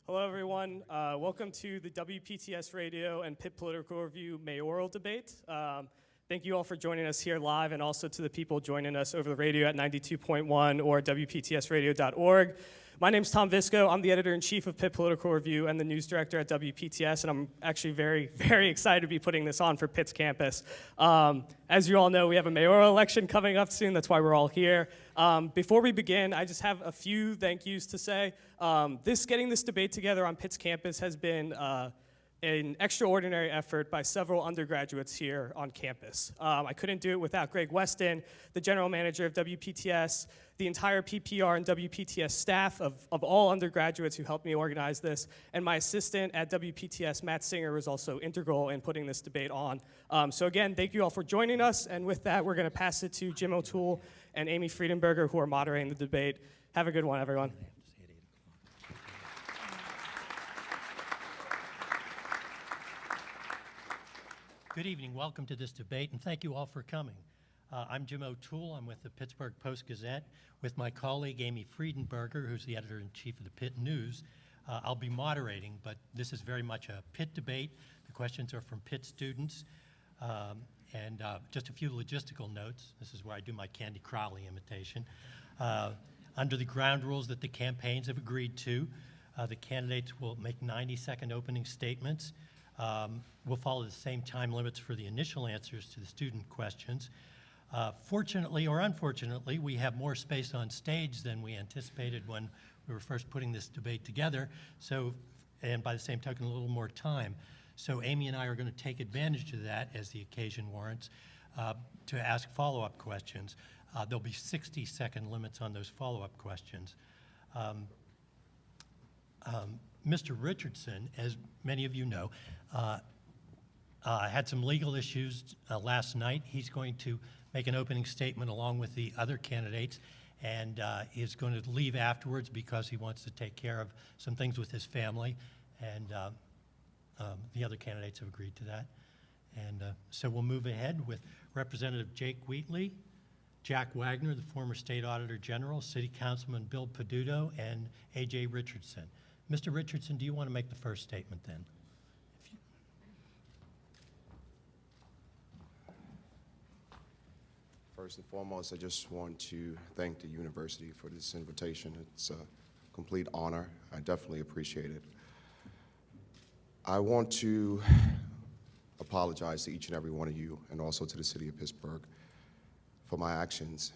Hello, everyone. Welcome to the WPTS Radio and Pitt Political Review Mayoral Debate. Thank you all for joining us here live, and also to the people joining us over the radio at 92.1 or WPTSradio.org. My name's Tom Visco. I'm the editor-in-chief of Pitt Political Review and the news director at WPTS, and I'm actually very, very excited to be putting this on for Pitt's campus. As you all know, we have a mayoral election coming up soon. That's why we're all here. Before we begin, I just have a few thank yous to say. Getting this debate together on Pitt's campus has been an extraordinary effort by several undergraduates here on campus. I couldn't do it without Greg Weston, the general manager of WPTS, the entire PPR and WPTS staff of all undergraduates who helped me organize this, and my assistant at WPTS, Matt Singer, was also integral in putting this debate on. So again, thank you all for joining us, and with that, we're going to pass it to Jim O'Toole and Amy Friedenberger, who are moderating the debate. Have a good one, everyone. Good evening. Welcome to this debate, and thank you all for coming. I'm Jim O'Toole. I'm with the Pittsburgh Post-Gazette with my colleague Amy Friedenberger, who's the editor-in-chief of the Pitt News. I'll be moderating, but this is very much a Pitt debate. The questions are from Pitt students. And just a few logistical notes. This is where I do my Candy Crowley imitation. Under the ground rules that the campaigns have agreed to, the candidates will make 90-second opening statements. We'll follow the same time limits for the initial answers to the student questions. Fortunately or unfortunately, we have more space on stage than we anticipated when we were first putting this debate together, and by the same token, a little more time. So Amy and I are going to take advantage of that as the occasion warrants to ask follow-up questions. There'll be 60-second limits on those follow-up questions. Mr. Richardson, as many of you know, had some legal issues last night. He's going to make an opening statement along with the other candidates, and is going to leave afterwards because he wants to take care of some things with his family, and the other candidates have agreed to that. And so we'll move ahead with Representative Jake Wheatley, Jack Wagner, the former State Auditor General, City Councilman Bill Peduto, and A.J. Richardson. Mr. Richardson, do you want to make the first statement then? First and foremost, I just want to thank the university for this invitation. It's a complete honor. I definitely appreciate it. I want to apologize to each and every one of you, and also to the city of Pittsburgh, for my actions.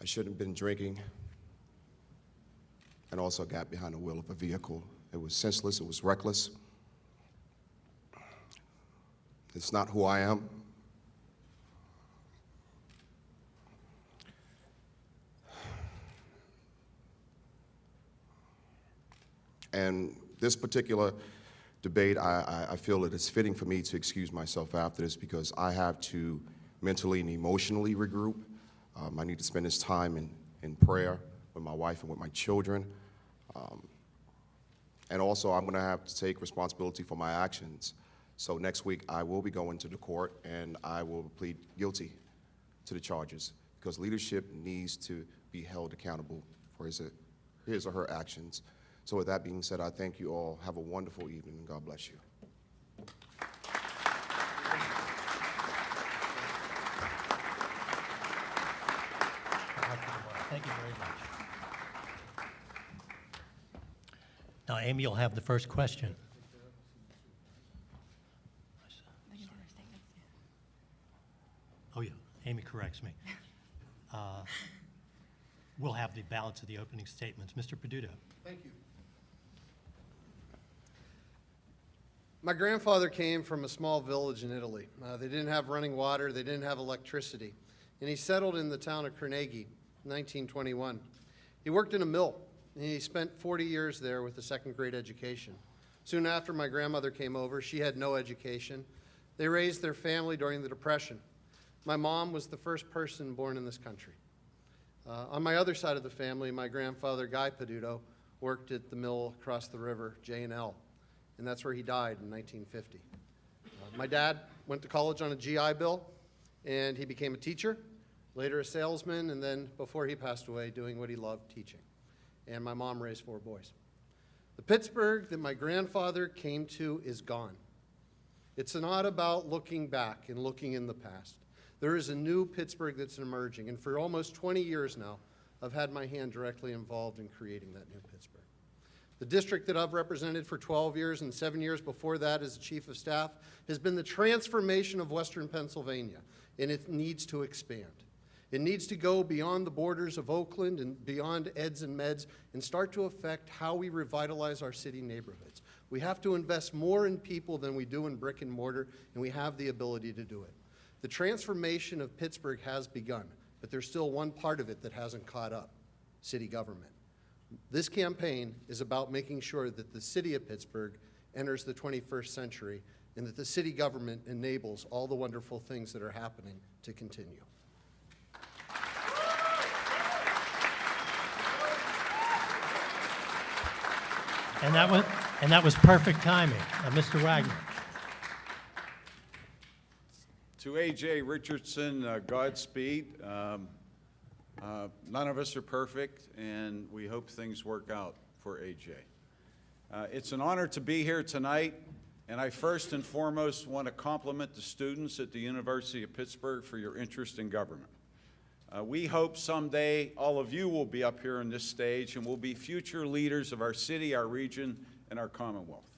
I shouldn't have been drinking, and also got behind the wheel of a vehicle. It was senseless, it was reckless. It's not who I am. And this particular debate, I feel it is fitting for me to excuse myself after this, because I have to mentally and emotionally regroup. I need to spend this time in prayer with my wife and with my children. And also, I'm going to have to take responsibility for my actions. So next week, I will be going to the court, and I will plead guilty to the charges, because leadership needs to be held accountable for his or her actions. So with that being said, I thank you all. Have a wonderful evening, and God bless you. Thank you very much. Now, Amy, you'll have the first question. Oh, yeah, Amy corrects me. We'll have the balance of the opening statements. Mr. Peduto. Thank you. My grandfather came from a small village in Italy. They didn't have running water, they didn't have electricity, and he settled in the town of Carnegie in 1921. He worked in a mill, and he spent 40 years there with a second-grade education. Soon after my grandmother came over, she had no education. They raised their family during the Depression. My mom was the first person born in this country. On my other side of the family, my grandfather, Guy Peduto, worked at the mill across the river, J&L, and that's where he died in 1950. My dad went to college on a GI Bill. and he became a teacher, later a salesman, and then before he passed away, doing what he loved, teaching. And my mom raised 4 boys. The Pittsburgh that my grandfather came to is gone. It's not about looking back and looking in the past. There is a new Pittsburgh that's emerging, and for almost 20 years now, I've had my hand directly involved in creating that new Pittsburgh. The district that I've represented for 12 years and 7 years before that as chief of staff has been the transformation of Western Pennsylvania, and it needs to expand. It needs to go beyond the borders of Oakland and beyond eds and meds and start to affect how we revitalize our city neighborhoods. We have to invest more in people than we do in brick and mortar, and we have the ability to do it. The transformation of Pittsburgh has begun, but there's still one part of it that hasn't caught up: city government. This campaign is about making sure that the city of Pittsburgh enters the 21st century and that the city government enables all the wonderful things that are happening to continue. And that was perfect timing. Mr. Wagner. To A.J. Richardson, Godspeed. None of us are perfect, and we hope things work out for A.J. It's an honor to be here tonight, and I first and foremost want to compliment the students at the University of Pittsburgh for your interest in government. We hope someday all of you will be up here on this stage and will be future leaders of our city, our region, and our Commonwealth.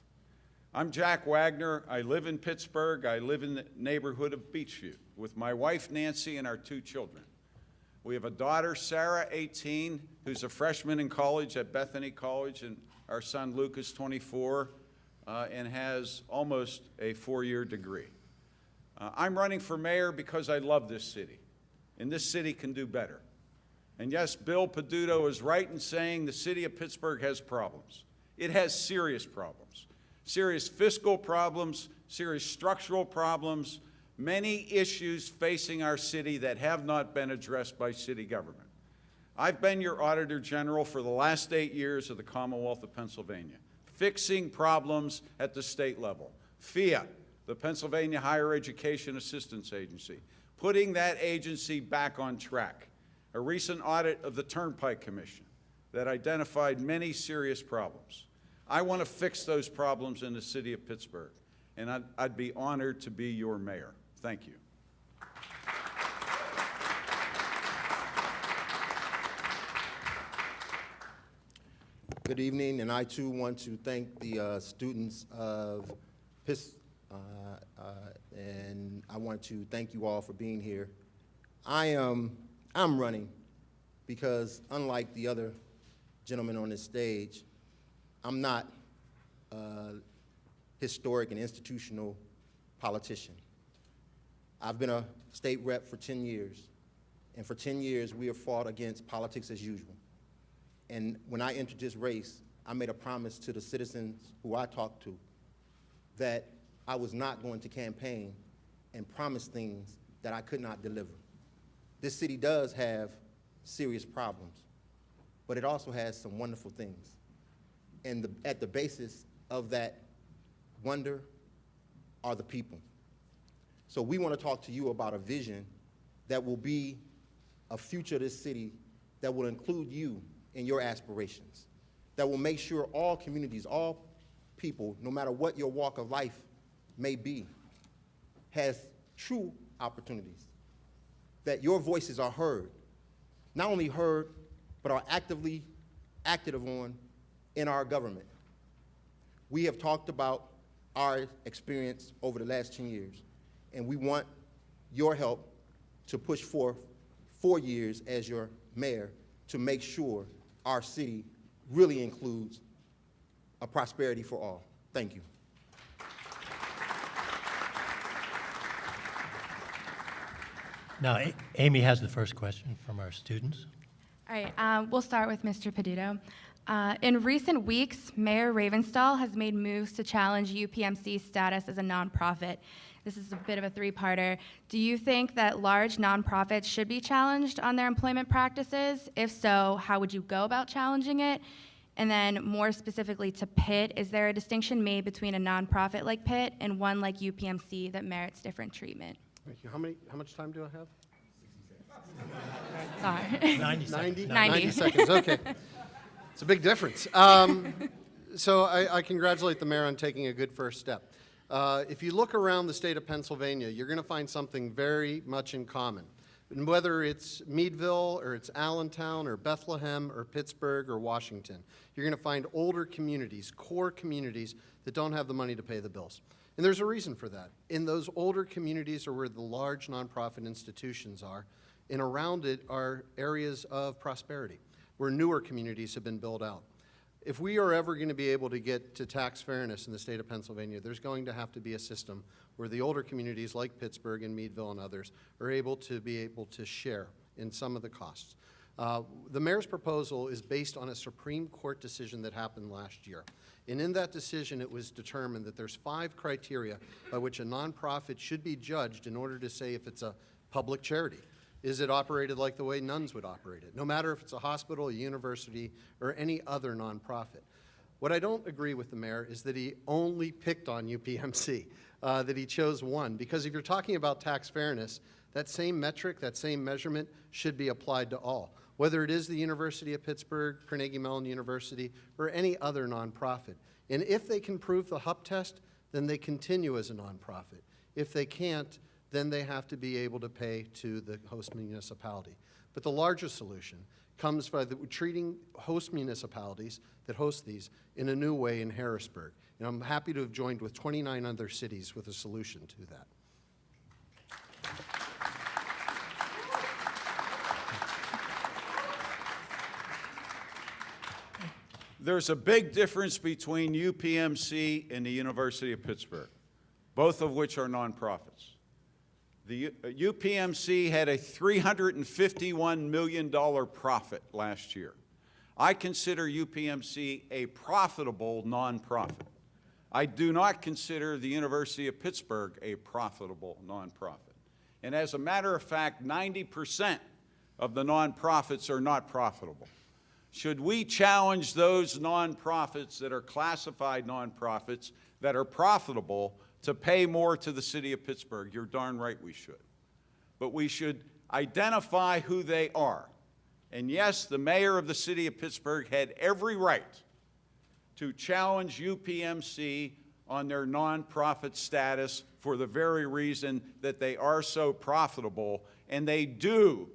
I'm Jack Wagner. I live in Pittsburgh. I live in the neighborhood of Beachview with my wife, Nancy, and our 2 children. We have a daughter, Sarah, 18, who's a freshman in college at Bethany College, and our son, Lucas, 24, and has almost a 4-year degree. I'm running for mayor because I love this city, and this city can do better. And yes, Bill Peduto is right in saying the city of Pittsburgh has problems. It has serious problems. Serious fiscal problems, serious structural problems, many issues facing our city that have not been addressed by city government. I've been your Auditor General for the last 8 years of the Commonwealth of Pennsylvania, fixing problems at the state level. FIA, the Pennsylvania Higher Education Assistance Agency, putting that agency back on track. A recent audit of the Turnpike Commission that identified many serious problems. I want to fix those problems in the city of Pittsburgh, and I'd be honored to be your mayor. Thank you. Good evening, and I too want to thank the students of Pittsburgh, and I want to thank you all for being here. I'm running because, unlike the other gentlemen on this stage, I'm not a historic and institutional politician. I've been a state rep for 10 years, and for 10 years we have fought against politics as usual. And when I entered this race, I made a promise to the citizens who I talked to that I was not going to campaign and promise things that I could not deliver. This city does have serious problems, but it also has some wonderful things. And at the basis of that wonder are the people. So we want to talk to you about a vision that will be a future of this city that will include you in your aspirations, that will make sure all communities, all people, no matter what your walk of life may be, has true opportunities, that your voices are heard, not only heard, but are actively acted on in our government. We have talked about our experience over the last 10 years, and we want your help to push forth 4 years as your mayor to make sure our city really includes a prosperity for all. Thank you. Now, Amy has the first question from our students. All right, we'll start with Mr. Peduto. In recent weeks, Mayor Ravenstall has made moves to challenge UPMC's status as a nonprofit. This is a bit of a three-parter. Do you think that large nonprofits should be challenged on their employment practices? If so, how would you go about challenging it? And then more specifically to Pitt, is there a distinction made between a nonprofit like Pitt and one like UPMC that merits different treatment? Thank you. How much time do I have? Sorry. 90 seconds. 90? 90. Seconds, okay. It's a big difference. So I congratulate the mayor on taking a good first step. If you look around the state of Pennsylvania, you're going to find something very much in common. And whether it's Meadville, or it's Allentown, or Bethlehem, or Pittsburgh, or Washington, you're going to find older communities, core communities, that don't have the money to pay the bills. And there's a reason for that. In those older communities are where the large nonprofit institutions are, and around it are areas of prosperity, where newer communities have been built out. If we are ever going to be able to get to tax fairness in the state of Pennsylvania, there's going to have to be a system where the older communities like Pittsburgh and Meadville and others are able to share in some of the costs. The mayor's proposal is based on a Supreme Court decision that happened last year. And in that decision, it was determined that there's 5 criteria by which a nonprofit should be judged in order to say if it's a public charity. Is it operated like the way nuns would operate it? No matter if it's a hospital, a university, or any other nonprofit. What I don't agree with the mayor is that he only picked on UPMC, that he chose one. Because if you're talking about tax fairness, that same metric, that same measurement should be applied to all. Whether it is the University of Pittsburgh, Carnegie Mellon University, or any other nonprofit. And if they can prove the HUP test, then they continue as a nonprofit. If they can't, then they have to be able to pay to the host municipality. But the larger solution comes by treating host municipalities that host these in a new way in Harrisburg. And I'm happy to have joined with 29 other cities with a solution to that. There's a big difference between UPMC and the University of Pittsburgh, both of which are nonprofits. The UPMC had a $351 million profit last year. I consider UPMC a profitable nonprofit. I do not consider the University of Pittsburgh a profitable nonprofit. And as a matter of fact, 90% of the nonprofits are not profitable. Should we challenge those nonprofits that are classified nonprofits that are profitable to pay more to the city of Pittsburgh? You're darn right we should. But we should identify who they are. And yes, the mayor of the city of Pittsburgh had every right to challenge UPMC on their nonprofit status for the very reason that they are so profitable, and they do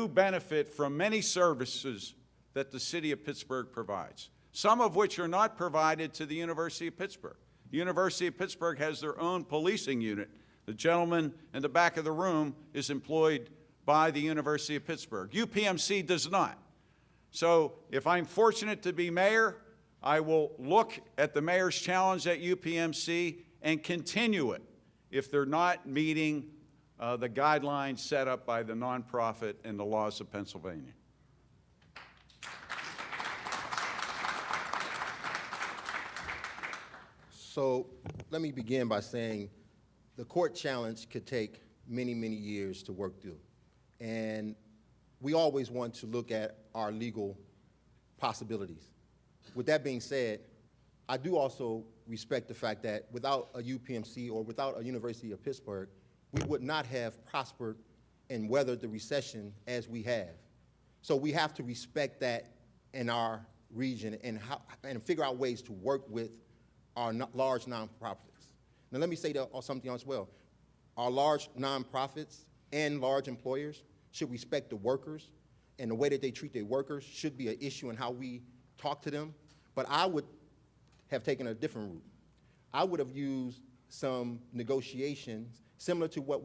benefit from many services that the city of Pittsburgh provides, some of which are not provided to the University of Pittsburgh. The University of Pittsburgh has their own policing unit. The gentleman in the back of the room is employed by the University of Pittsburgh. UPMC does not. So if I'm fortunate to be mayor, I will look at the mayor's challenge at UPMC and continue it if they're not meeting the guidelines set up by the nonprofit and the laws of Pennsylvania. So let me begin by saying the court challenge could take many, many years to work through. And we always want to look at our legal possibilities. With that being said, I do also respect the fact that without a UPMC or without a University of Pittsburgh, we would not have prospered and weathered the recession as we have. So we have to respect that in our region and figure out ways to work with our large nonprofits. Now let me say something else as well. Our large nonprofits and large employers should respect the workers, and the way that they treat their workers should be an issue in how we talk to them. But I would have taken a different route. I would have used some negotiations similar to what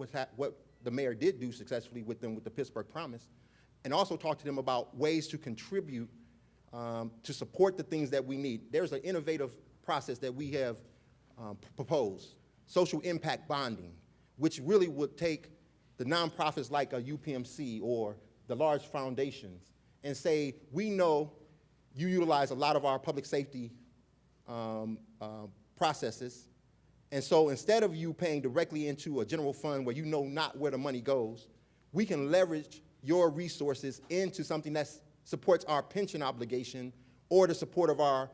the mayor did do successfully with them with the Pittsburgh Promise, and also talk to them about ways to contribute to support the things that we need. There's an innovative process that we have proposed, social impact bonding, which really would take the nonprofits like a UPMC or the large foundations and say, we know you utilize a lot of our public safety processes, and so instead of you paying directly into a general fund where you know not where the money goes, we can leverage your resources into something that supports our pension obligation or the support of our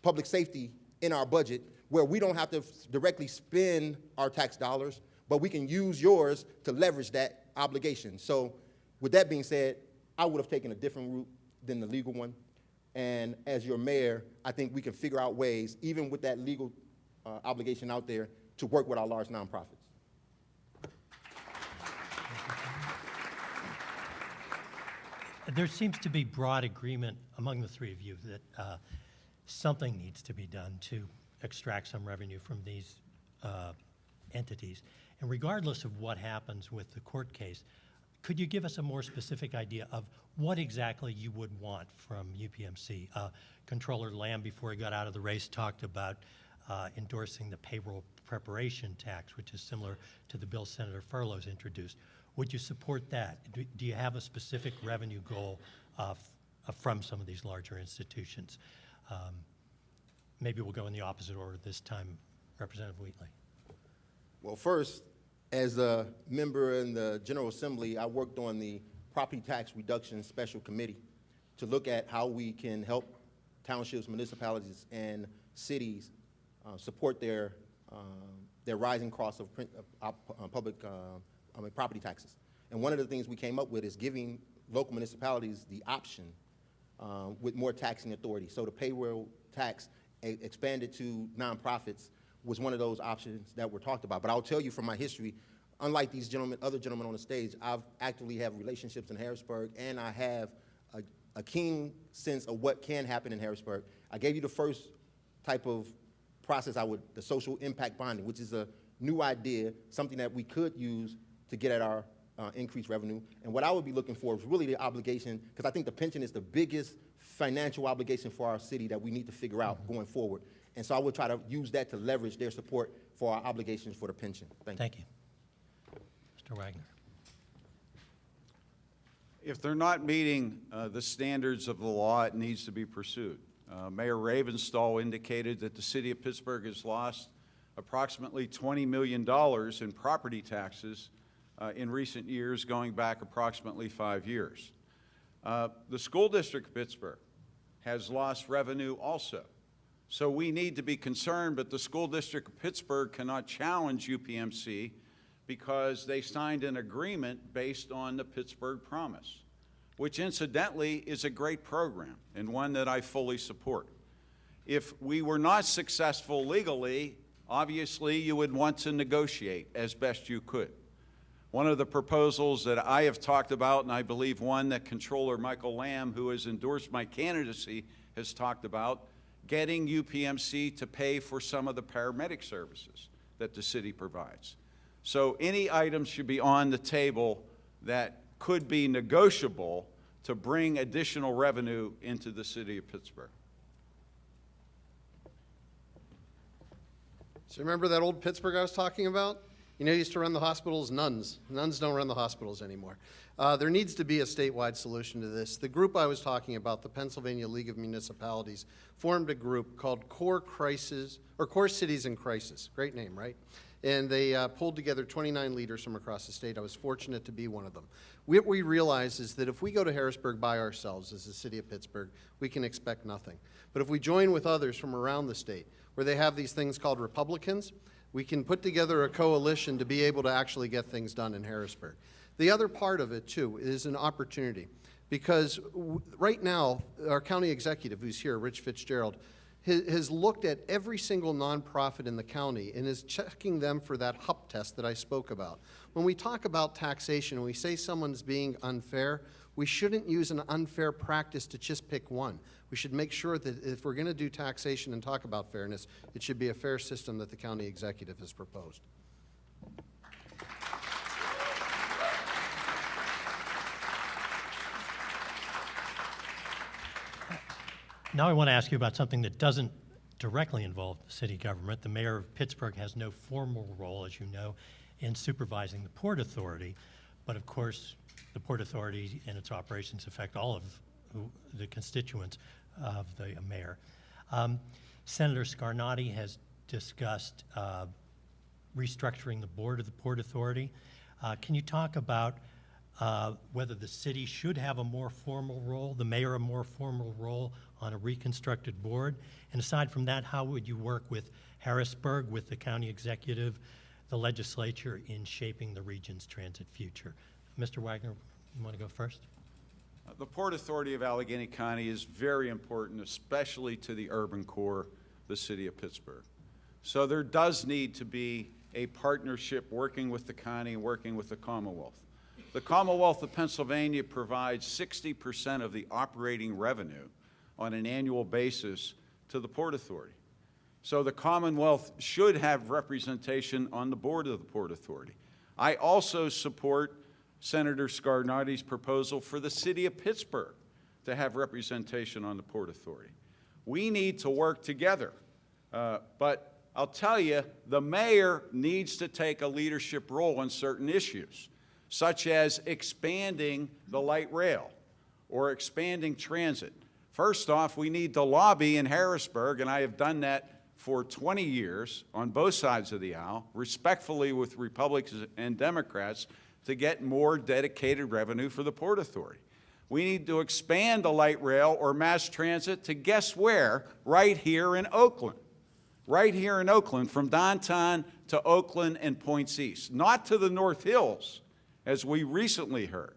public safety in our budget, where we don't have to directly spend our tax dollars, but we can use yours to leverage that obligation. So with that being said, I would have taken a different route than the legal one. And as your mayor, I think we can figure out ways, even with that legal obligation out there, to work with our large nonprofits. There seems to be broad agreement among the three of you that something needs to be done to extract some revenue from these entities. And regardless of what happens with the court case, could you give us a more specific idea of what exactly you would want from UPMC? Controller Lamb, before he got out of the race, talked about endorsing the payroll preparation tax, which is similar to the bill Senator Furlow's introduced. Would you support that? Do you have a specific revenue goal from some of these larger institutions? Maybe we'll go in the opposite order this time. Representative Wheatley. Well, first, as a member in the General Assembly, I worked on the Property Tax Reduction Special Committee to look at how we can help townships, municipalities, and cities support their rising costs of property taxes. And one of the things we came up with is giving local municipalities the option with more taxing authority. So the payroll tax expanded to nonprofits was one of those options that were talked about. But I'll tell you from my history, unlike these gentlemen, other gentlemen on the stage, I've actively have relationships in Harrisburg, and I have a keen sense of what can happen in Harrisburg. I gave you the first type of process the social impact bonding, which is a new idea, something that we could use to get at our increased revenue. And what I would be looking for is really the obligation, because I think the pension is the biggest financial obligation for our city that we need to figure out going forward. And so I would try to use that to leverage their support for our obligations for the pension. Thank you. Mr. Wagner. If they're not meeting the standards of the law, it needs to be pursued. Mayor Ravenstall indicated that the city of Pittsburgh has lost approximately $20 million in property taxes in recent years, going back approximately 5 years. The school district of Pittsburgh has lost revenue also. So we need to be concerned, but the school district of Pittsburgh cannot challenge UPMC because they signed an agreement based on the Pittsburgh Promise, which incidentally is a great program and one that I fully support. If we were not successful legally, obviously you would want to negotiate as best you could. One of the proposals that I have talked about, and I believe one that Controller Michael Lamb, who has endorsed my candidacy, has talked about, getting UPMC to pay for some of the paramedic services that the city provides. So any items should be on the table that could be negotiable to bring additional revenue into the city of Pittsburgh. So remember that old Pittsburgh I was talking about? You know, used to run the hospitals, nuns. Nuns don't run the hospitals anymore. There needs to be a statewide solution to this. The group I was talking about, the Pennsylvania League of Municipalities, formed a group called Core Cities in Crisis. Great name, right? And they pulled together 29 leaders from across the state. I was fortunate to be one of them. What we realize is that if we go to Harrisburg by ourselves as the city of Pittsburgh, we can expect nothing. But if we join with others from around the state, where they have these things called Republicans, we can put together a coalition to be able to actually get things done in Harrisburg. The other part of it, too, is an opportunity. Because right now, our county executive, who's here, Rich Fitzgerald, has looked at every single nonprofit in the county and is checking them for that HUP test that I spoke about. When we talk about taxation, when we say someone's being unfair, we shouldn't use an unfair practice to just pick one. We should make sure that if we're going to do taxation and talk about fairness, it should be a fair system that the county executive has proposed. Now I want to ask you about something that doesn't directly involve the city government. The mayor of Pittsburgh has no formal role, as you know, in supervising the Port Authority, but of course the Port Authority and its operations affect all of the constituents of the mayor. Senator Scarnati has discussed restructuring the board of the Port Authority. Can you talk about whether the city should have a more formal role, the mayor a more formal role on a reconstructed board? And aside from that, how would you work with Harrisburg, with the county executive, the legislature in shaping the region's transit future. Mr. Wagner, you want to go first? The Port Authority of Allegheny County is very important, especially to the urban core, the city of Pittsburgh. So there does need to be a partnership working with the county and working with the Commonwealth. The Commonwealth of Pennsylvania provides 60% of the operating revenue on an annual basis to the Port Authority. So the Commonwealth should have representation on the board of the Port Authority. I also support Senator Scarnati's proposal for the city of Pittsburgh to have representation on the Port Authority. We need to work together, but I'll tell you, the mayor needs to take a leadership role on certain issues, such as expanding the light rail or expanding transit. First off, we need to lobby in Harrisburg, and I have done that for 20 years on both sides of the aisle, respectfully with Republicans and Democrats, to get more dedicated revenue for the Port Authority. We need to expand the light rail or mass transit to guess where? Right here in Oakland. Right here in Oakland, from downtown to Oakland and points east, not to the North Hills, as we recently heard.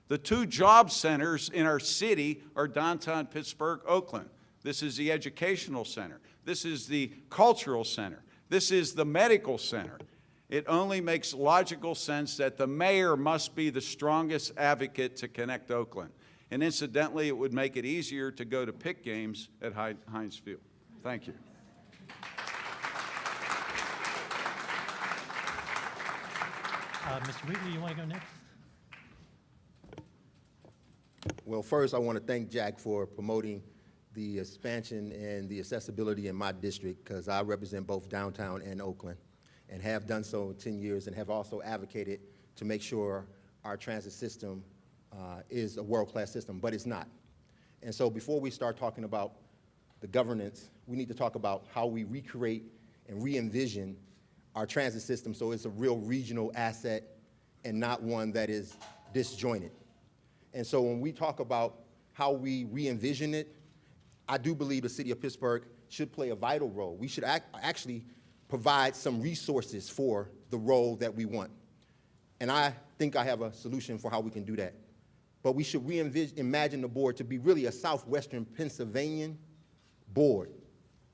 The two job centers in our city are downtown Pittsburgh, Oakland. This is the educational center. This is the cultural center. This is the medical center. It only makes logical sense that the mayor must be the strongest advocate to connect Oakland. And incidentally, it would make it easier to go to Pitt games at Heinz Field. Thank you. Mr. Wheatley, you want to go next? Well, first, I want to thank Jack for promoting the expansion and the accessibility in my district, because I represent both downtown and Oakland, and have done so in 10 years, and have also advocated to make sure our transit system is a world-class system, but it's not. And so before we start talking about the governance, we need to talk about how we recreate and re-envision our transit system so it's a real regional asset and not one that is disjointed. And so when we talk about how we re-envision it, I do believe the city of Pittsburgh should play a vital role. We should actually provide some resources for the role that we want. And I think I have a solution for how we can do that. But we should imagine the board to be really a southwestern Pennsylvanian board,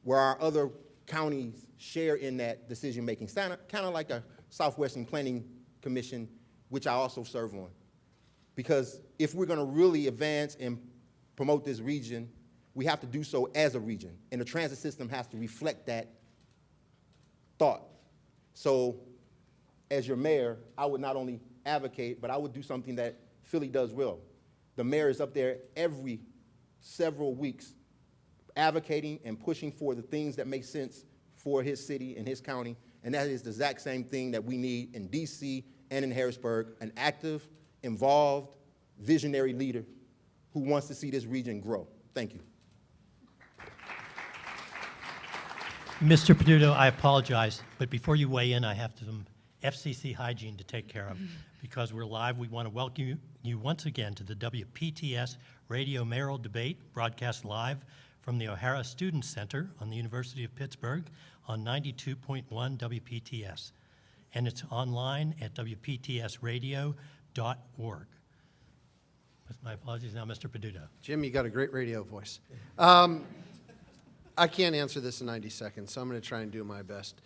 where our other counties share in that decision-making, kind of like a Southwestern Planning Commission, which I also serve on. Because if we're going to really advance and promote this region, we have to do so as a region, and the transit system has to reflect that thought. So as your mayor, I would not only advocate, but I would do something that Philly does well. The mayor is up there every several weeks advocating and pushing for the things that make sense for his city and his county, and that is the exact same thing that we need in DC and in Harrisburg, an active, involved, visionary leader who wants to see this region grow. Thank you. Mr. Peduto, I apologize, but before you weigh in, I have some FCC hygiene to take care of. Because we're live, we want to welcome you once again to the WPTS Radio Mayoral Debate, broadcast live from the O'Hara Student Center on the University of Pittsburgh on 92.1 WPTS. And it's online at WPTSradio.org. With my apologies now, Mr. Peduto. Jim, you got a great radio voice. I can't answer this in 90 seconds, so I'm going to try and do my best.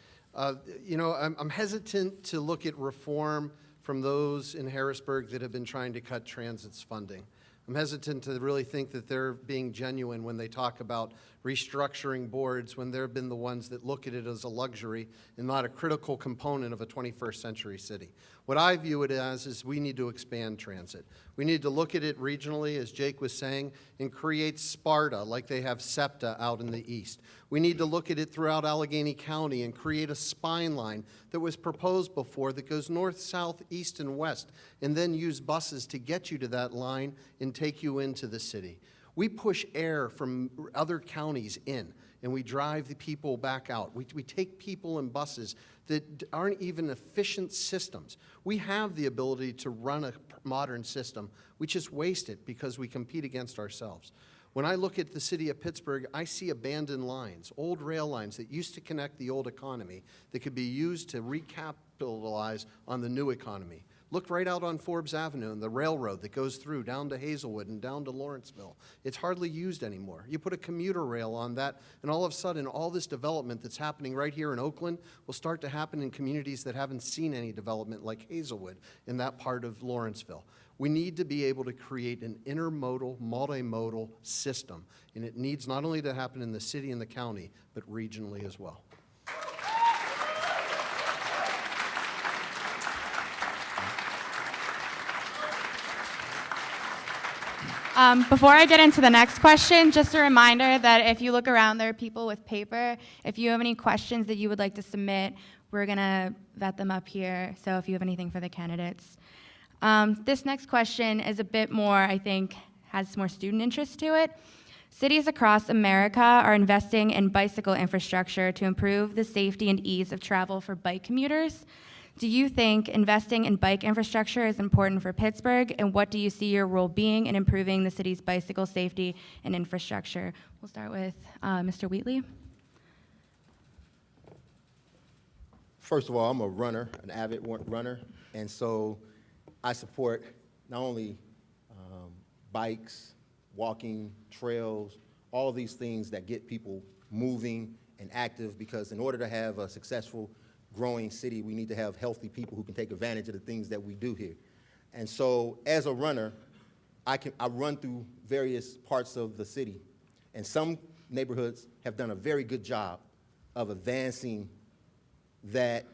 You know, I'm hesitant to look at reform from those in Harrisburg that have been trying to cut transit's funding. I'm hesitant to really think that they're being genuine when they talk about restructuring boards, when they've been the ones that look at it as a luxury and not a critical component of a 21st century city. What I view it as is we need to expand transit. We need to look at it regionally, as Jake was saying, and create Sparta like they have SEPTA out in the east. We need to look at it throughout Allegheny County and create a spine line that was proposed before that goes north, south, east, and west, and then use buses to get you to that line and take you into the city. We push air from other counties in, and we drive the people back out. We take people in buses that aren't even efficient systems. We have the ability to run a modern system. We just waste it because we compete against ourselves. When I look at the city of Pittsburgh, I see abandoned lines, old rail lines that used to connect the old economy that could be used to recapitalize on the new economy. Look right out on Forbes Avenue and the railroad that goes through down to Hazelwood and down to Lawrenceville. It's hardly used anymore. You put a commuter rail on that, and all of a sudden, all this development that's happening right here in Oakland will start to happen in communities that haven't seen any development, like Hazelwood in that part of Lawrenceville. We need to be able to create an intermodal, multimodal system, and it needs not only to happen in the city and the county, but regionally as well. Before I get into the next question, just a reminder that if you look around, there are people with paper. If you have any questions that you would like to submit, we're going to vet them up here, so if you have anything for the candidates. This next question is a bit more, I think, has more student interest to it. Cities across America are investing in bicycle infrastructure to improve the safety and ease of travel for bike commuters. Do you think investing in bike infrastructure is important for Pittsburgh, and what do you see your role being in improving the city's bicycle safety and infrastructure? We'll start with Mr. Wheatley. First of all, I'm a runner, an avid runner, and so I support not only bikes, walking, trails, all of these things that get people moving and active, because in order to have a successful growing city, we need to have healthy people who can take advantage of the things that we do here. And so as a runner, I run through various parts of the city, and some neighborhoods have done a very good job of advancing that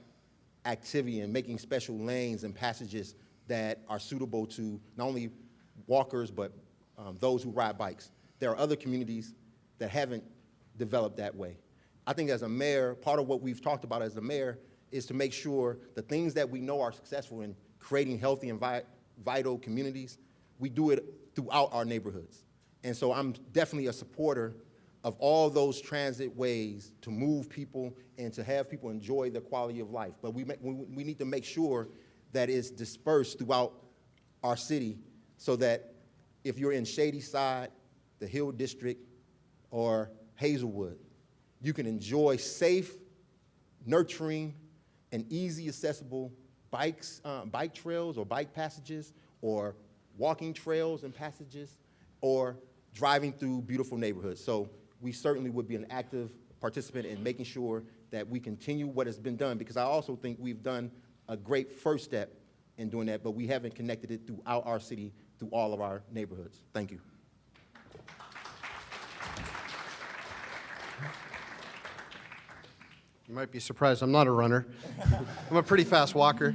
activity and making special lanes and passages that are suitable to not only walkers, but those who ride bikes. There are other communities that haven't developed that way. I think as a mayor, part of what we've talked about as a mayor is to make sure the things that we know are successful in creating healthy and vital communities, we do it throughout our neighborhoods. And so I'm definitely a supporter of all those transit ways to move people and to have people enjoy the quality of life. But we need to make sure that it's dispersed throughout our city so that if you're in Shadyside, the Hill District, or Hazelwood, you can enjoy safe, nurturing, and easy accessible bike trails or bike passages, or walking trails and passages, or driving through beautiful neighborhoods. So we certainly would be an active participant in making sure that we continue what has been done, because I also think we've done a great first step in doing that, but we haven't connected it throughout our city, through all of our neighborhoods. Thank you. You might be surprised, I'm not a runner. I'm a pretty fast walker.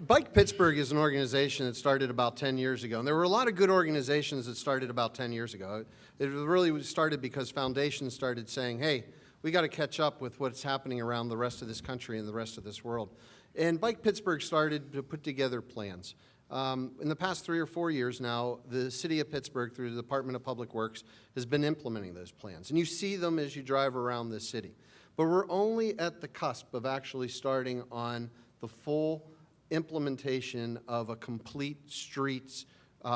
Bike Pittsburgh is an organization that started about 10 years ago, and there were a lot of good organizations that started about 10 years ago. It really started because foundations started saying, hey, we got to catch up with what's happening around the rest of this country and the rest of this world. And Bike Pittsburgh started to put together plans. In the past 3 or 4 years now, the city of Pittsburgh, through the Department of Public Works, has been implementing those plans. And you see them as you drive around this city. But we're only at the cusp of actually starting on the full implementation of a complete streets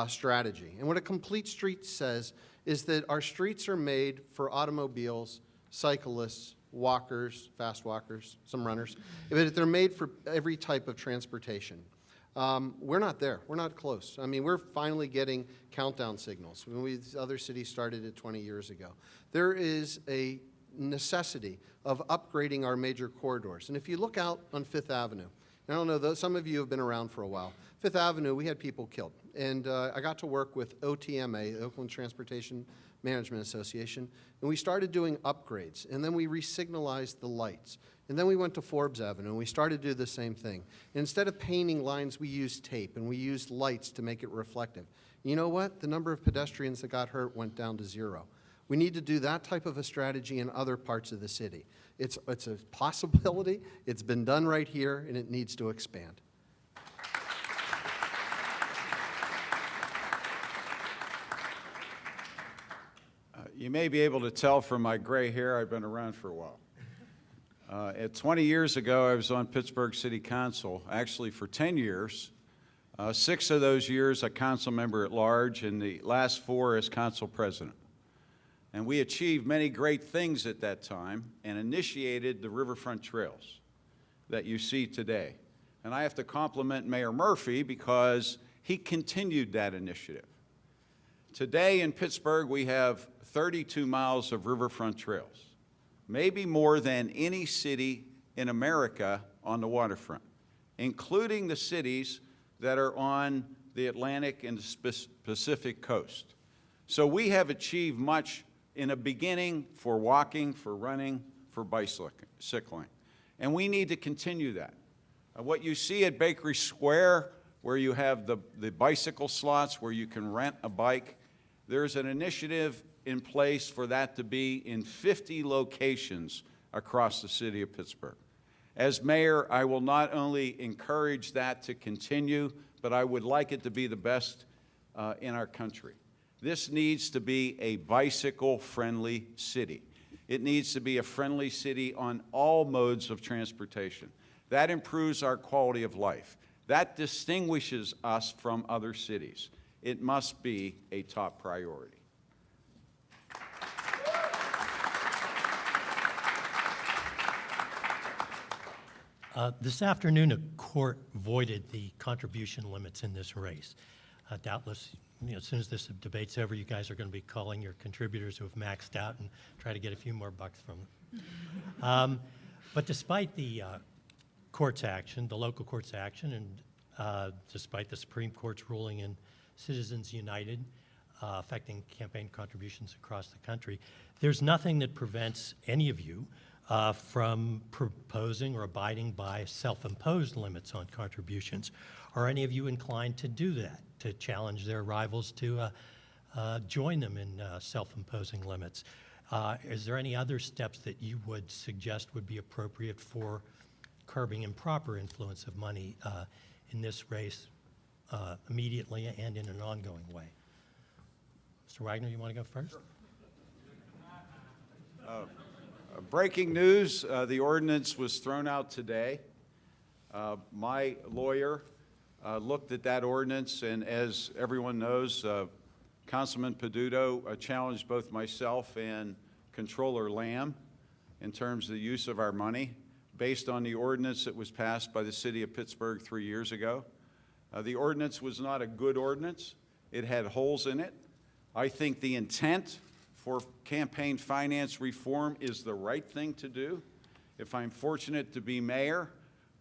strategy. And what a complete street says is that our streets are made for automobiles, cyclists, walkers, fast walkers, some runners, but they're made for every type of transportation. We're not there. We're not close. I mean, we're finally getting countdown signals. Other cities started it 20 years ago. There is a necessity of upgrading our major corridors. And if you look out on Fifth Avenue, I don't know, some of you have been around for a while. Fifth Avenue, we had people killed. And I got to work with OTMA, Oakland Transportation Management Association, and we started doing upgrades. And then we re-signalized the lights. And then we went to Forbes Avenue, and we started to do the same thing. And instead of painting lines, we used tape, and we used lights to make it reflective. You know what? The number of pedestrians that got hurt went down to 0. We need to do that type of a strategy in other parts of the city. It's a possibility. It's been done right here, and it needs to expand. You may be able to tell from my gray hair I've been around for a while. 20 years ago, I was on Pittsburgh City Council, actually for 10 years, 6 of those years a council member at large, and the last 4 as council president. And we achieved many great things at that time and initiated the riverfront trails that you see today. And I have to compliment Mayor Murphy because he continued that initiative. Today in Pittsburgh, we have 32 miles of riverfront trails, maybe more than any city in America on the waterfront, including the cities that are on the Atlantic and the Pacific coast. So we have achieved much in a beginning for walking, for running, for bicycling. And we need to continue that. What you see at Bakery Square, where you have the bicycle slots where you can rent a bike, there's an initiative in place for that to be in 50 locations across the city of Pittsburgh. As mayor, I will not only encourage that to continue, but I would like it to be the best in our country. This needs to be a bicycle-friendly city. It needs to be a friendly city on all modes of transportation. That improves our quality of life. That distinguishes us from other cities. It must be a top priority. This afternoon, a court voided the contribution limits in this race. Doubtless, as soon as this debate's over, you guys are going to be calling your contributors who have maxed out and try to get a few more bucks from them. But despite the court's action, the local court's action, and despite the Supreme Court's ruling in Citizens United affecting campaign contributions across the country, there's nothing that prevents any of you from proposing or abiding by self-imposed limits on contributions. Are any of you inclined to do that, to challenge their rivals to join them in self-imposing limits? Is there any other steps that you would suggest would be appropriate for curbing improper influence of money in this race immediately and in an ongoing way? Mr. Wagner, you want to go first? Breaking news, the ordinance was thrown out today. My lawyer looked at that ordinance, and as everyone knows, Councilman Peduto challenged both myself and Controller Lamb in terms of the use of our money based on the ordinance that was passed by the city of Pittsburgh 3 years ago. The ordinance was not a good ordinance. It had holes in it. I think the intent for campaign finance reform is the right thing to do. If I'm fortunate to be mayor,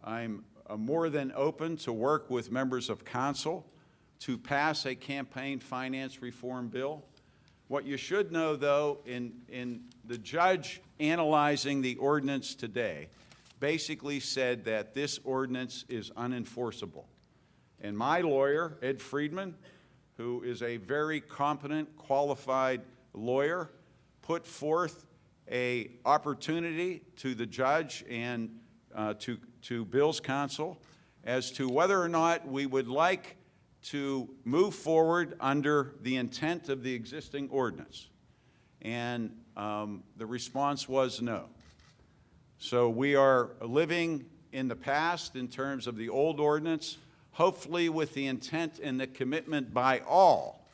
I'm more than open to work with members of council to pass a campaign finance reform bill. What you should know, though, in the judge analyzing the ordinance today basically said that this ordinance is unenforceable. And my lawyer, Ed Friedman, who is a very competent, qualified lawyer, put forth an opportunity to the judge and to Bill's counsel as to whether or not we would like to move forward under the intent of the existing ordinance. And the response was no. So we are living in the past in terms of the old ordinance, hopefully with the intent and the commitment by all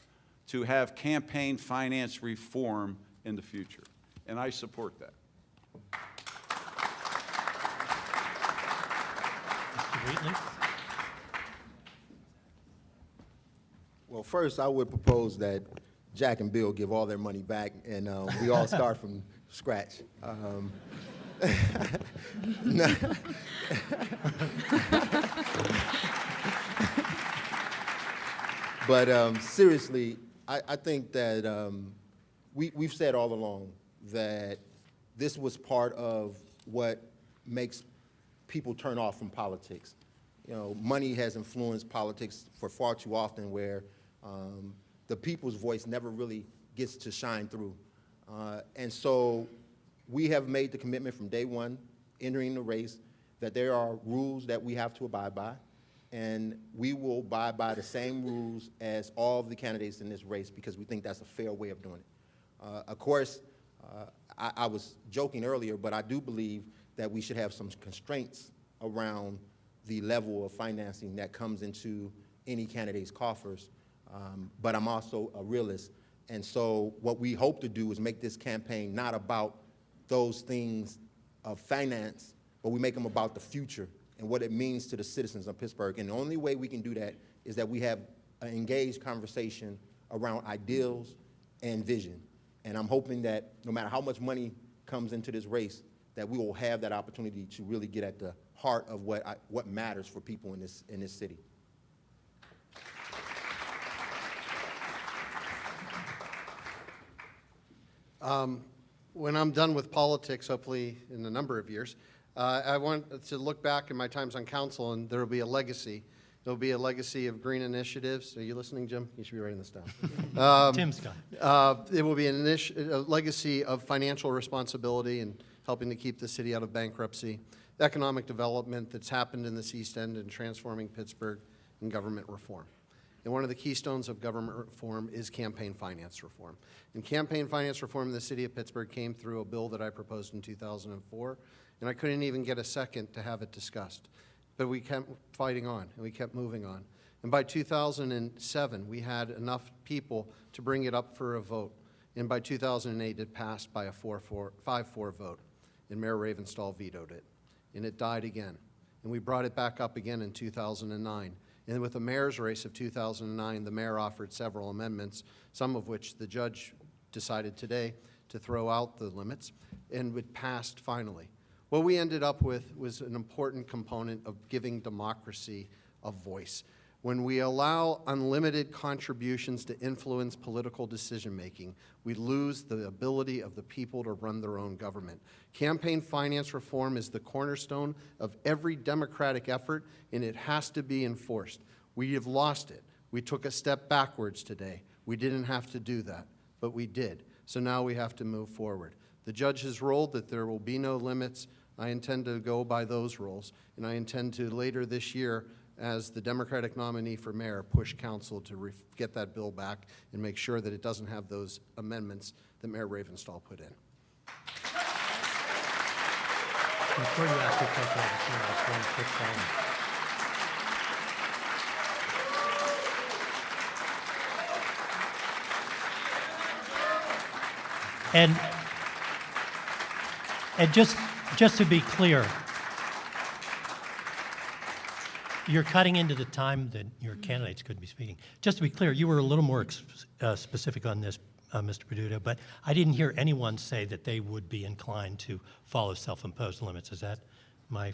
to have campaign finance reform in the future. And I support that. Mr. Wheatley? Well, first, I would propose that Jack and Bill give all their money back, and we all start from scratch. But seriously, I think that we've said all along that this was part of what makes people turn off from politics. You know, money has influenced politics for far too often, where the people's voice never really gets to shine through. And so we have made the commitment from day one, entering the race, that there are rules that we have to abide by, and we will abide by the same rules as all of the candidates in this race because we think that's a fair way of doing it. Of course, I was joking earlier, but I do believe that we should have some constraints around the level of financing that comes into any candidate's coffers, but I'm also a realist. And so what we hope to do is make this campaign not about those things of finance, but we make them about the future and what it means to the citizens of Pittsburgh. And the only way we can do that is that we have an engaged conversation around ideals and vision. And I'm hoping that no matter how much money comes into this race, that we will have that opportunity to really get at the heart of what matters for people in this city. When I'm done with politics, hopefully in a number of years, I want to look back in my times on council, and there will be a legacy. There will be a legacy of green initiatives. Are you listening, Jim? You should be writing this down. Tim's gone. It will be a legacy of financial responsibility and helping to keep the city out of bankruptcy, economic development that's happened in this East End and transforming Pittsburgh, and government reform. And one of the keystones of government reform is campaign finance reform. And campaign finance reform in the city of Pittsburgh came through a bill that I proposed in 2004, and I couldn't even get a second to have it discussed. But we kept fighting on, and we kept moving on. And by 2007, we had enough people to bring it up for a vote. And by 2008, it passed by a 5-4 vote, and Mayor Ravenstahl vetoed it. And it died again. And we brought it back up again in 2009. And with the mayor's race of 2009, the mayor offered several amendments, some of which the judge decided today to throw out the limits, and it passed finally. What we ended up with was an important component of giving democracy a voice. When we allow unlimited contributions to influence political decision-making, we lose the ability of the people to run their own government. Campaign finance reform is the cornerstone of every democratic effort, and it has to be enforced. We have lost it. We took a step backwards today. We didn't have to do that, but we did. So now we have to move forward. The judge has ruled that there will be no limits. I intend to go by those rules, and I intend to later this year, as the Democratic nominee for mayor, push council to get that bill back and make sure that it doesn't have those amendments that Mayor Ravenstahl put in. Before you ask your question, I just want to ask one quick thing. And just to be clear, you're cutting into the time that your candidates could be speaking. Just to be clear, you were a little more specific on this, Mr. Peduto, but I didn't hear anyone say that they would be inclined to follow self-imposed limits. Is that my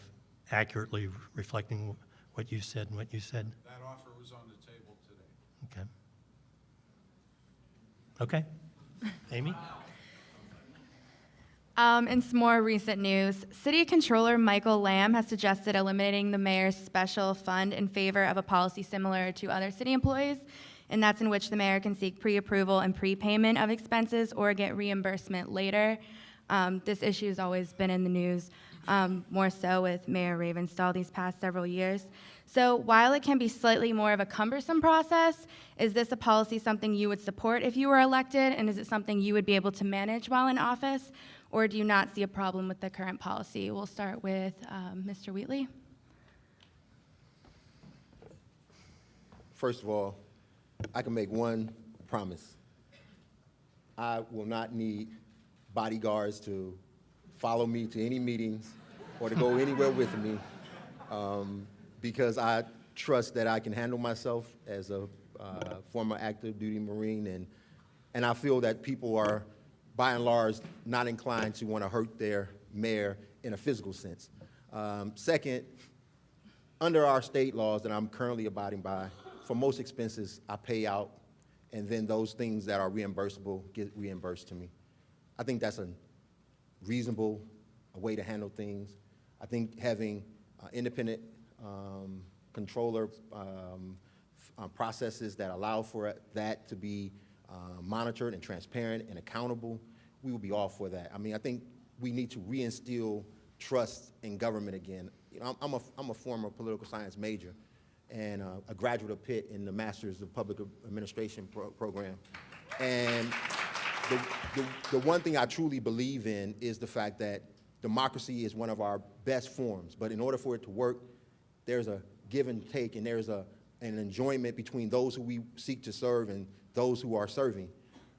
accurately reflecting what you said and what you said? That offer was on the table today. Okay. Okay. Amy? In some more recent news, City Controller Michael Lamb has suggested eliminating the mayor's special fund in favor of a policy similar to other city employees, and that's in which the mayor can seek pre-approval and prepayment of expenses or get reimbursement later. This issue has always been in the news, more so with Mayor Ravenstahl these past several years. So while it can be slightly more of a cumbersome process, is this a policy something you would support if you were elected, and is it something you would be able to manage while in office? Or do you not see a problem with the current policy? We'll start with Mr. Wheatley. First of all, I can make one promise. I will not need bodyguards to follow me to any meetings or to go anywhere with me, because I trust that I can handle myself as a former active duty Marine, and I feel that people are, by and large, not inclined to want to hurt their mayor in a physical sense. Second, under our state laws that I'm currently abiding by, for most expenses, I pay out, and then those things that are reimbursable get reimbursed to me. I think that's a reasonable way to handle things. I think having independent controller processes that allow for that to be monitored and transparent and accountable, we will be all for that. I mean, I think we need to reinstill trust in government again. You know, I'm a former political science major and a graduate of Pitt in the Masters of Public Administration program. And the one thing I truly believe in is the fact that democracy is one of our best forms. But in order for it to work, there's a give and take, and there's a and enjoyment between those who we seek to serve and those who are serving.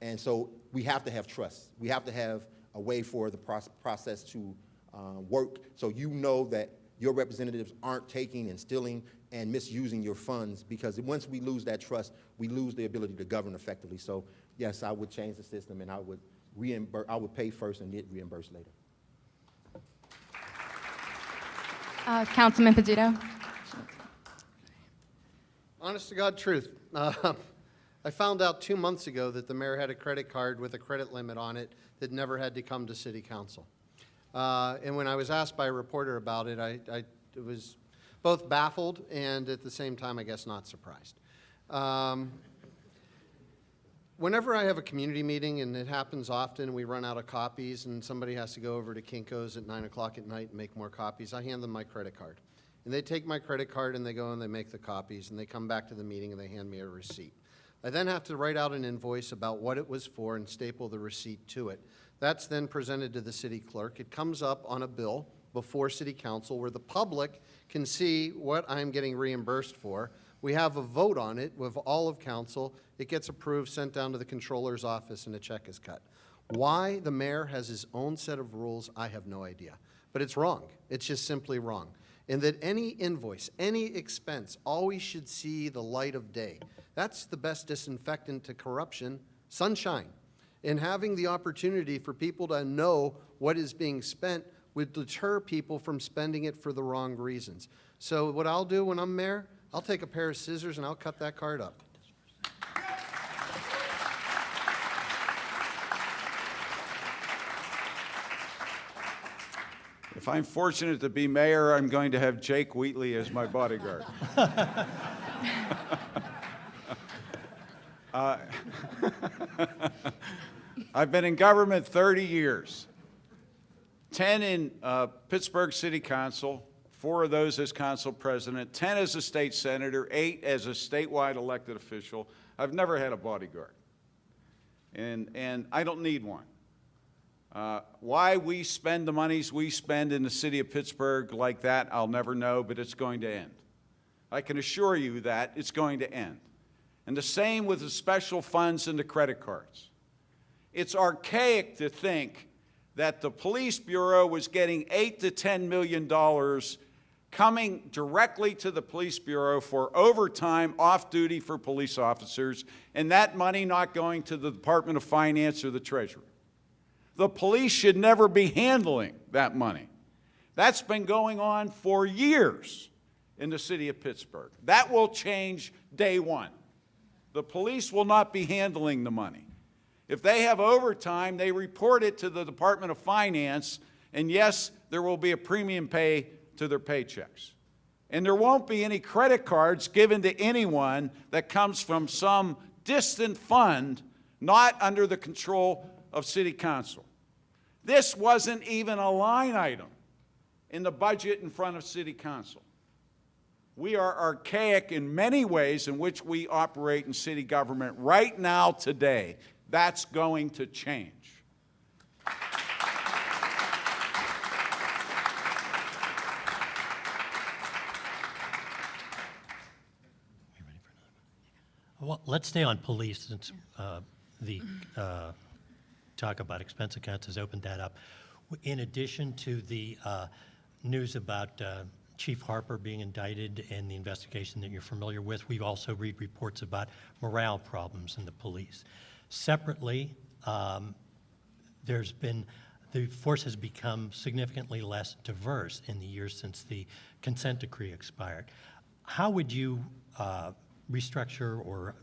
And so we have to have trust. We have to have a way for the process to work, so you know that your representatives aren't taking and stealing and misusing your funds, because once we lose that trust, we lose the ability to govern effectively. So yes, I would change the system, and I would pay first and get reimbursed later. Councilman Pizzuto. Honest to God truth. I found out 2 months ago that the mayor had a credit card with a credit limit on it that never had to come to city council. And when I was asked by a reporter about it, I was both baffled and at the same time, I guess, not surprised. Whenever I have a community meeting, and it happens often, we run out of copies and somebody has to go over to Kinko's at 9 o'clock at night and make more copies, I hand them my credit card. And they take my credit card and they go and they make the copies, and they come back to the meeting and they hand me a receipt. I then have to write out an invoice about what it was for and staple the receipt to it. That's then presented to the city clerk. It comes up on a bill before city council where the public can see what I'm getting reimbursed for. We have a vote on it with all of council. It gets approved, sent down to the controller's office, and a check is cut. Why the mayor has his own set of rules, I have no idea. But it's wrong. It's just simply wrong. And that any invoice, any expense, always should see the light of day. That's the best disinfectant to corruption, sunshine. And having the opportunity for people to know what is being spent would deter people from spending it for the wrong reasons. So what I'll do when I'm mayor, I'll take a pair of scissors and I'll cut that card up. If I'm fortunate to be mayor, I'm going to have Jake Wheatley as my bodyguard. I've been in government 30 years, 10 in Pittsburgh City Council, 4 of those as council president, 10 as a state senator, 8 as a statewide elected official. I've never had a bodyguard, and I don't need one. Why we spend the monies we spend in the city of Pittsburgh like that, I'll never know, but it's going to end. I can assure you that it's going to end. And the same with the special funds and the credit cards. It's archaic to think that the police bureau was getting $8 to $10 million coming directly to the police bureau for overtime off duty for police officers, and that money not going to the Department of Finance or the Treasury. The police should never be handling that money. That's been going on for years in the city of Pittsburgh. That will change day one. The police will not be handling the money. If they have overtime, they report it to the Department of Finance, and yes, there will be a premium pay to their paychecks. And there won't be any credit cards given to anyone that comes from some distant fund not under the control of City Council. This wasn't even a line item in the budget in front of City Council. We are archaic in many ways in which we operate in city government right now, today. That's going to change. Well, let's stay on police since the talk about expense accounts has opened that up. In addition to the news about Chief Harper being indicted and the investigation that you're familiar with, we also read reports about morale problems in the police. Separately, the force has become significantly less diverse in the years since the consent decree expired. How would you restructure or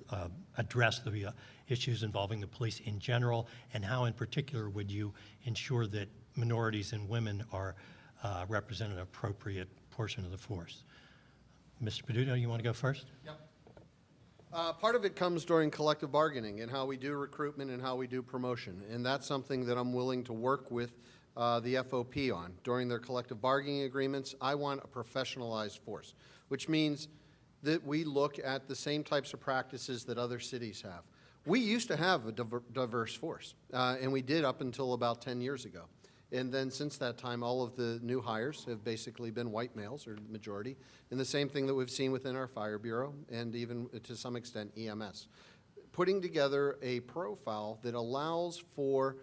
address the issues involving the police in general, and how in particular would you ensure that minorities and women are represented in an appropriate portion of the force? Mr. Peduto, you want to go first? Yep. Part of it comes during collective bargaining and how we do recruitment and how we do promotion. And that's something that I'm willing to work with the FOP on. During their collective bargaining agreements, I want a professionalized force, which means that we look at the same types of practices that other cities have. We used to have a diverse force, and we did up until about 10 years ago. And then since that time, all of the new hires have basically been white males, or the majority, and the same thing that we've seen within our fire bureau and even to some extent EMS. Putting together a profile that allows for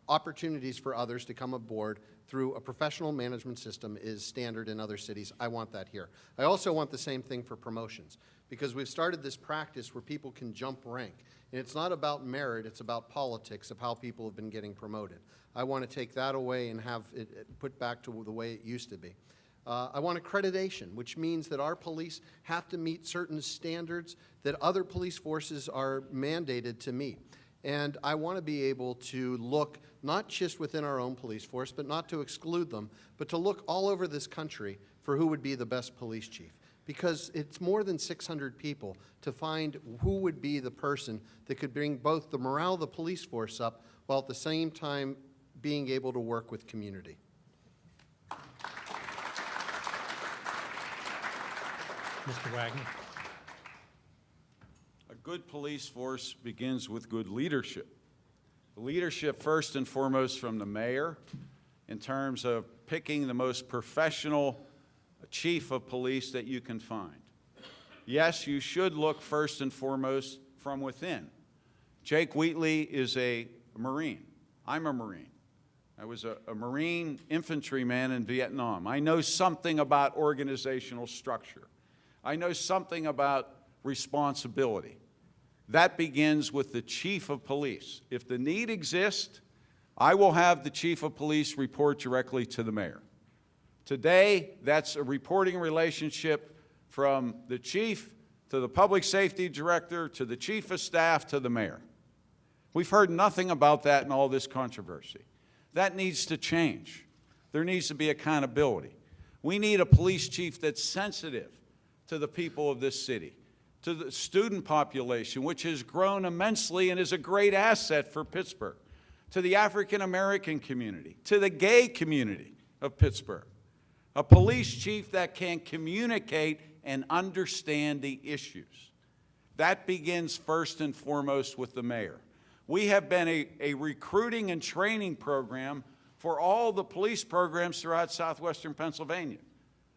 opportunities for others to come aboard through a professional management system is standard in other cities. I want that here. I also want the same thing for promotions, because we've started this practice where people can jump rank. And it's not about merit, it's about politics of how people have been getting promoted. I want to take that away and have it put back to the way it used to be. I want accreditation, which means that our police have to meet certain standards that other police forces are mandated to meet. And I want to be able to look not just within our own police force, but not to exclude them, but to look all over this country for who would be the best police chief. Because it's more than 600 people to find who would be the person that could bring both the morale of the police force up while at the same time being able to work with community. Mr. Wagner. A good police force begins with good leadership. Leadership first and foremost from the mayor in terms of picking the most professional chief of police that you can find. Yes, you should look first and foremost from within. Jake Wheatley is a Marine. I'm a Marine. I was a Marine infantryman in Vietnam. I know something about organizational structure. I know something about responsibility. That begins with the chief of police. If the need exists, I will have the chief of police report directly to the mayor. Today, that's a reporting relationship from the chief to the public safety director to the chief of staff to the mayor. We've heard nothing about that in all this controversy. That needs to change. There needs to be accountability. We need a police chief that's sensitive to the people of this city, to the student population, which has grown immensely and is a great asset for Pittsburgh, to the African American community, to the gay community of Pittsburgh. A police chief that can communicate and understand the issues. That begins first and foremost with the mayor. We have been a recruiting and training program for all the police programs throughout southwestern Pennsylvania.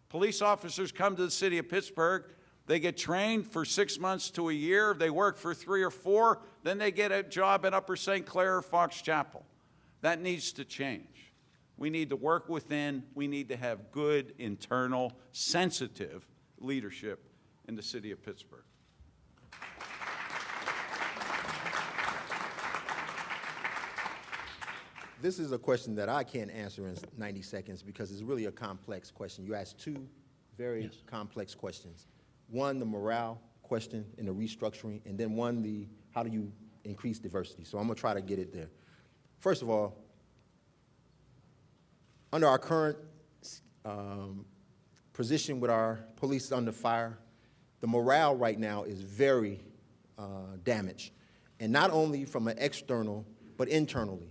Police officers come to the city of Pittsburgh, they get trained for 6 months to a year, they work for 3 or 4, then they get a job in Upper St. Clair or Fox Chapel. That needs to change. We need to work within, we need to have good, internal, sensitive leadership in the city of Pittsburgh. This is a question that I can't answer in 90 seconds because it's really a complex question. You asked two very complex questions. One, the morale question and the restructuring, and then one, the how do you increase diversity? So I'm gonna try to get it there. First of all, under our current position with our police under fire, the morale right now is very damaged, and not only from an external, but internally.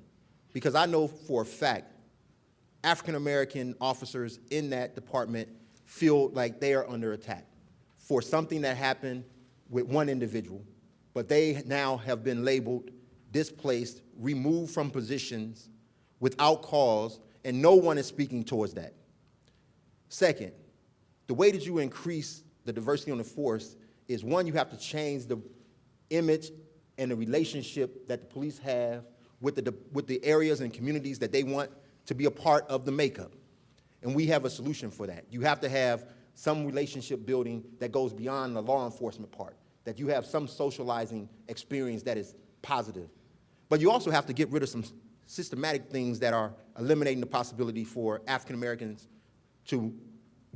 Because I know for a fact, African-American officers in that department feel like they are under attack for something that happened with one individual, but they now have been labeled, displaced, removed from positions without cause, and no one is speaking towards that. Second, the way that you increase the diversity on the force is, one, you have to change the image and the relationship that the police have with the areas and communities that they want to be a part of the makeup. And we have a solution for that. You have to have some relationship building that goes beyond the law enforcement part, that you have some socializing experience that is positive. But you also have to get rid of some systematic things that are eliminating the possibility for African Americans to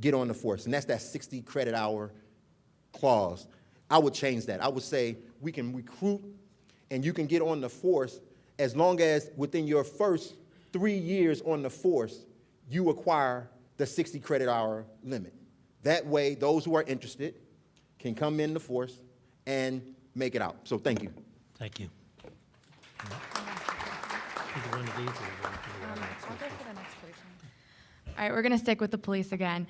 get on the force, and that's that 60 credit hour clause. I would change that. I would say we can recruit and you can get on the force as long as within your first 3 years on the force, you acquire the 60 credit hour limit. That way, those who are interested can come in the force and make it out. So thank you. Thank you. Either one of these or one for the I'll next go one. for the next police one. All right, we're going to stick with the police again.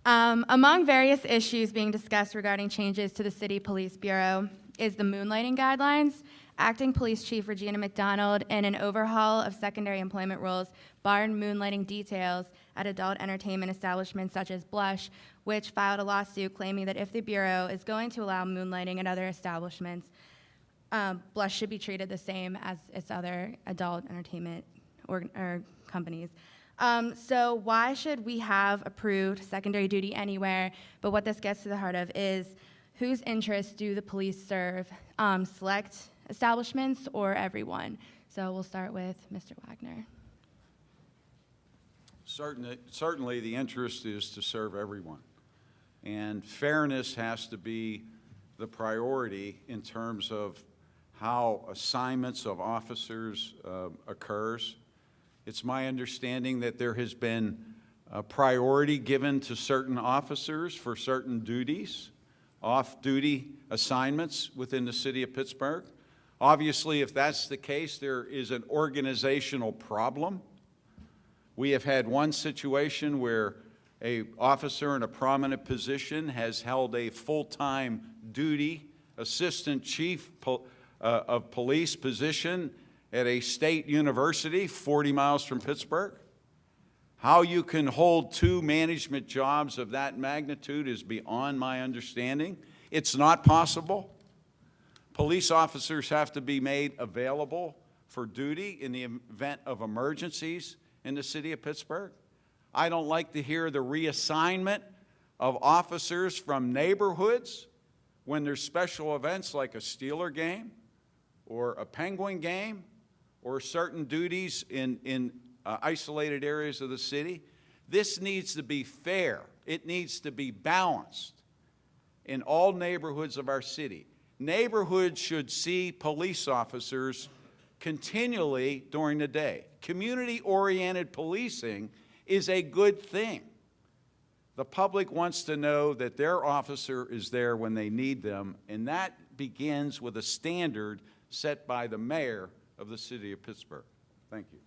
Among various issues being discussed regarding changes to the City Police Bureau is the moonlighting guidelines. Acting Police Chief Regina McDonald in an overhaul of secondary employment rules barred moonlighting details at adult entertainment establishments such as Blush, which filed a lawsuit claiming that if the Bureau is going to allow moonlighting at other establishments, Blush should be treated the same as its other adult entertainment or companies. So why should we have approved secondary duty anywhere? But what this gets to the heart of is whose interests do the police serve? Select establishments or everyone? So we'll start with Mr. Wagner. Certainly the interest is to serve everyone. And fairness has to be the priority in terms of how assignments of officers occurs. It's my understanding that there has been a priority given to certain officers for certain duties, off-duty assignments within the city of Pittsburgh. Obviously, if that's the case, there is an organizational problem. We have had one situation where an officer in a prominent position has held a full-time duty assistant chief of police position at a state university 40 miles from Pittsburgh. How you can hold two management jobs of that magnitude is beyond my understanding. It's not possible. Police officers have to be made available for duty in the event of emergencies in the city of Pittsburgh. I don't like to hear the reassignment of officers from neighborhoods when there's special events like a Steeler game or a Penguin game or certain duties in isolated areas of the city. This needs to be fair. It needs to be balanced in all neighborhoods of our city. Neighborhoods should see police officers continually during the day. Community-oriented policing is a good thing. The public wants to know that their officer is there when they need them, and that begins with a standard set by the mayor of the city of Pittsburgh. Thank you.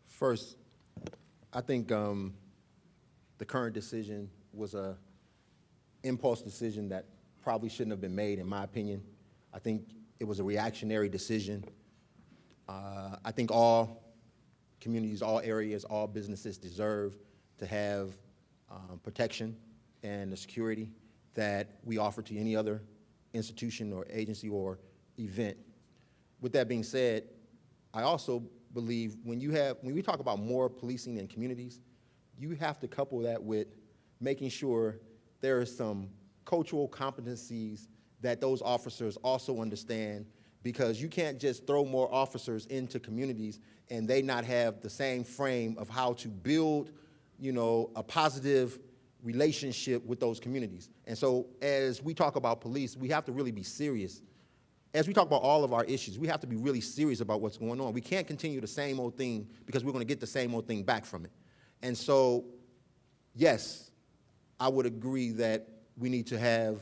First, I think the current decision was a impulse decision that probably shouldn't have been made, in my opinion. I think it was a reactionary decision. I think all communities, all areas, all businesses deserve to have protection and the security that we offer to any other institution or agency or event. With that being said, I also believe when we talk about more policing in communities, you have to couple that with making sure there are some cultural competencies that those officers also understand, because you can't just throw more officers into communities and they not have the same frame of how to build, a positive relationship with those communities. And so as we talk about police, we have to really be serious. As we talk about all of our issues, we have to be really serious about what's going on. We can't continue the same old thing because we're going to get the same old thing back from it. And so, yes, I would agree that we need to have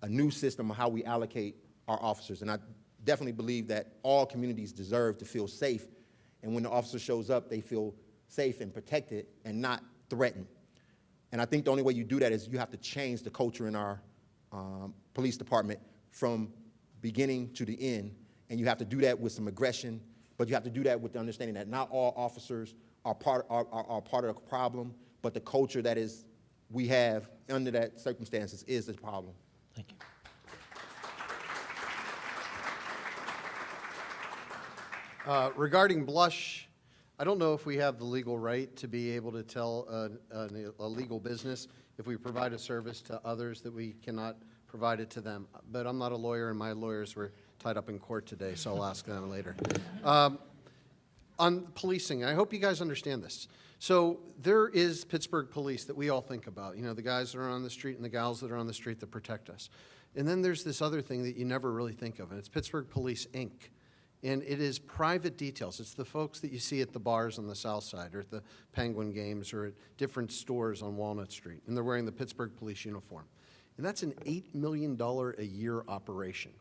a new system of how we allocate our officers. And I definitely believe that all communities deserve to feel safe. And when the officer shows up, they feel safe and protected and not threatened. And I think the only way you do that is you have to change the culture in our police department from beginning to the end. And you have to do that with some aggression, but you have to do that with the understanding that not all officers are part of the problem, but the culture that we have under that circumstances is the problem. Thank you. Regarding Blush, I don't know if we have the legal right to be able to tell a legal business if we provide a service to others that we cannot provide it to them. But I'm not a lawyer, and my lawyers were tied up in court today, so I'll ask them later. On policing, I hope you guys understand this. So there is Pittsburgh police that we all think about, the guys that are on the street and the gals that are on the street that protect us. And then there's this other thing that you never really think of, and it's Pittsburgh Police, Inc. And it is private details. It's the folks that you see at the bars on the south side or at the Penguin games or at different stores on Walnut Street. And they're wearing the Pittsburgh police uniform. And that's an $8 million a year operation.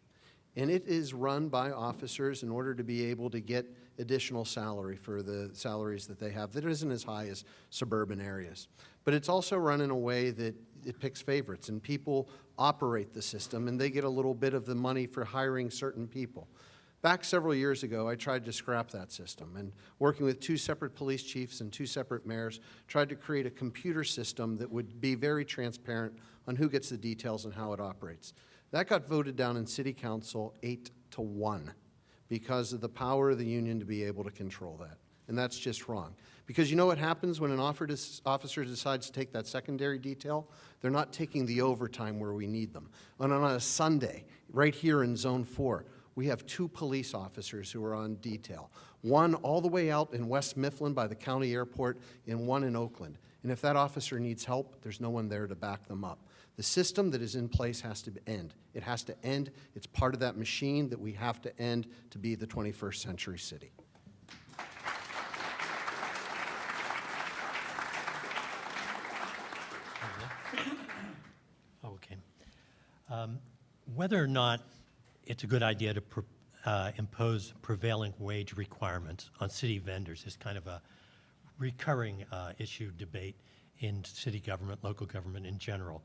And it is run by officers in order to be able to get additional salary for the salaries that they have that isn't as high as suburban areas. But it's also run in a way that it picks favorites, and people operate the system, and they get a little bit of the money for hiring certain people. Back several years ago, I tried to scrap that system, and working with 2 separate police chiefs and 2 separate mayors, tried to create a computer system that would be very transparent on who gets the details and how it operates. That got voted down in City Council 8-1 because of the power of the union to be able to control that. And that's just wrong. Because you know what happens when an officer decides to take that secondary detail? They're not taking the overtime where we need them. And on a Sunday, right here in Zone 4, we have 2 police officers who are on detail. One all the way out in West Mifflin by the county airport and one in Oakland. And if that officer needs help, there's no one there to back them up. The system that is in place has to end. It has to end. It's part of that machine that we have to end to be the 21st century city. Okay. Whether or not it's a good idea to impose prevailing wage requirements on city vendors is kind of a recurring issue debate in city government, local government in general.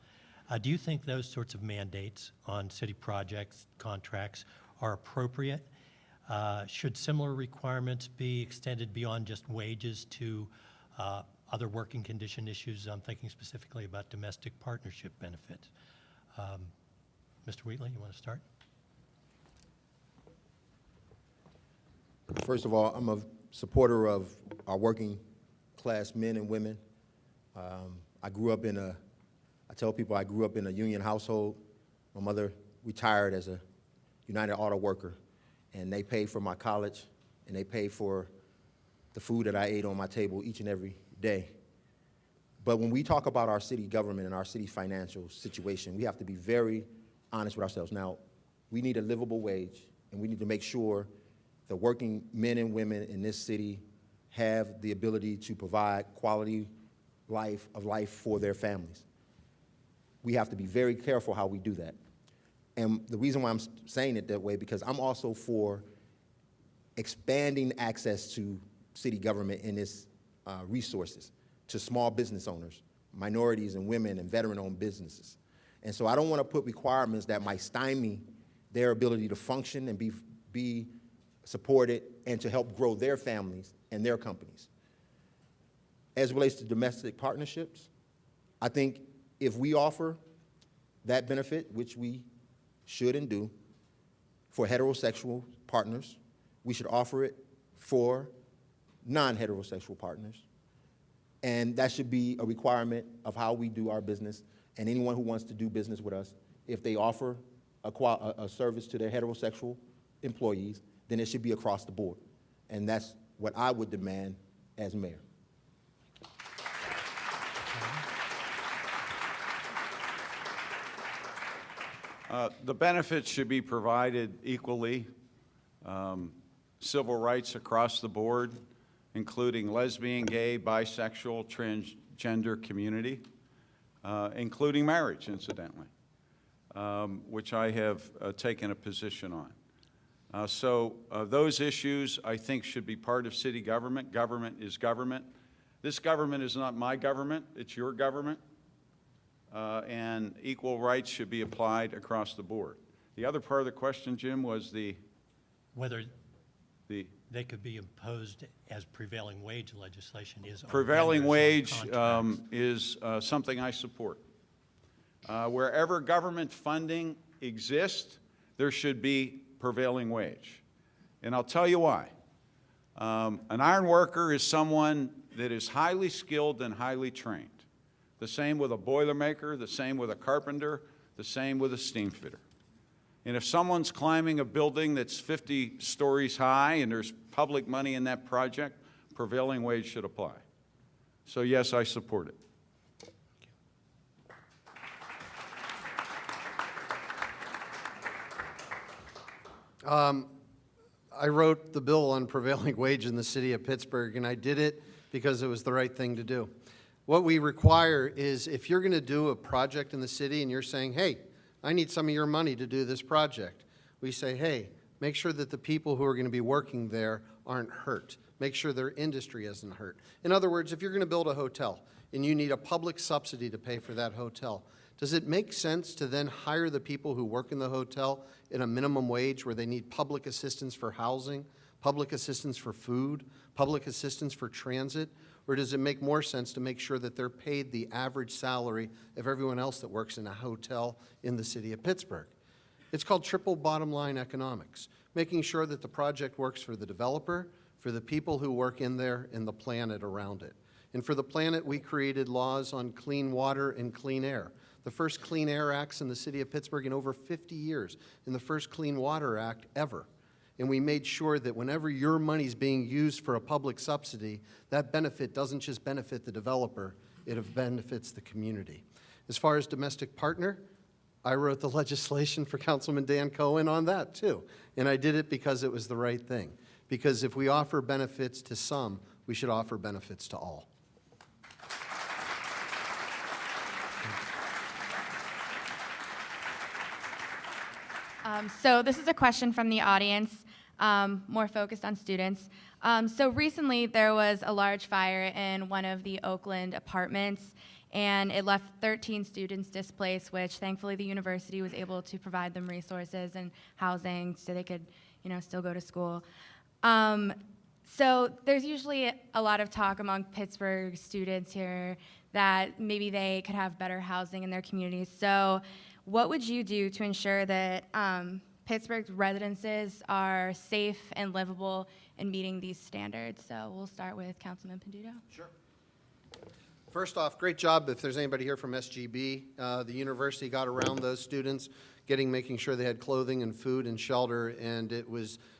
Do you think those sorts of mandates on city projects, contracts are appropriate? Should similar requirements be extended beyond just wages to other working condition issues? I'm thinking specifically about domestic partnership benefits. Mr. Wheatley, you want to start? First of all, I'm a supporter of our working class men and women. I tell people I grew up in a union household. My mother retired as a United Auto worker, and they paid for my college, and they paid for the food that I ate on my table each and every day. But when we talk about our city government and our city's financial situation, we have to be very honest with ourselves. Now, we need a livable wage, and we need to make sure the working men and women in this city have the ability to provide quality life for their families. We have to be very careful how we do that. And the reason why I'm saying it that way, because I'm also for expanding access to city government and its resources to small business owners, minorities and women and veteran-owned businesses. And so I don't want to put requirements that might stymie their ability to function and be supported and to help grow their families and their companies. As it relates to domestic partnerships, I think if we offer that benefit, which we should and do, for heterosexual partners, we should offer it for non-heterosexual partners. And that should be a requirement of how we do our business. And anyone who wants to do business with us, if they offer a service to their heterosexual employees, then it should be across the board. And that's what I would demand as mayor. The benefits should be provided equally. Civil rights across the board, including lesbian, gay, bisexual, transgender community, including marriage, incidentally, which I have taken a position on. So those issues, I think, should be part of city government. Government is government. This government is not my government, it's your government. And equal rights should be applied across the board. The other part of the question, Jim, was whether they could be imposed as prevailing wage legislation is on prevailing vendors wage on contracts. is something I support. Wherever government funding exists, there should be prevailing wage. And I'll tell you why. An iron worker is someone that is highly skilled and highly trained. The same with a boilermaker, the same with a carpenter, the same with a steam fitter. And if someone's climbing a building that's 50 stories high and there's public money in that project, prevailing wage should apply. So yes, I support it. I wrote the bill on prevailing wage in the city of Pittsburgh, and I did it because it was the right thing to do. What we require is if you're going to do a project in the city and you're saying, hey, I need some of your money to do this project, We say, hey, make sure that the people who are going to be working there aren't hurt. Make sure their industry isn't hurt. In other words, if you're going to build a hotel and you need a public subsidy to pay for that hotel, does it make sense to then hire the people who work in the hotel at a minimum wage where they need public assistance for housing, public assistance for food, public assistance for transit? Or does it make more sense to make sure that they're paid the average salary of everyone else that works in a hotel in the city of Pittsburgh? It's called triple bottom line economics, making sure that the project works for the developer, for the people who work in there, and the planet around it. And for the planet, we created laws on clean water and clean air. The first Clean Air Acts in the city of Pittsburgh in over 50 years, and the first Clean Water Act ever. And we made sure that whenever your money's being used for a public subsidy, that benefit doesn't just benefit the developer, it benefits the community. As far as domestic partner, I wrote the legislation for Councilman Dan Cohen on that too. And I did it because it was the right thing. Because if we offer benefits to some, we should offer benefits to all. So this is a question from the audience, more focused on students. So recently there was a large fire in one of the Oakland apartments, and it left 13 students displaced, which thankfully the university was able to provide them resources and housing so they could, still go to school. So there's usually a lot of talk among Pittsburgh students here that maybe they could have better housing in their communities. So what would you do to ensure that Pittsburgh's residences are safe and livable in meeting these standards? So we'll start with Councilman Peduto. Sure. First off, great job if there's anybody here from SGB. The university got around those students, making sure they had clothing and food and shelter, and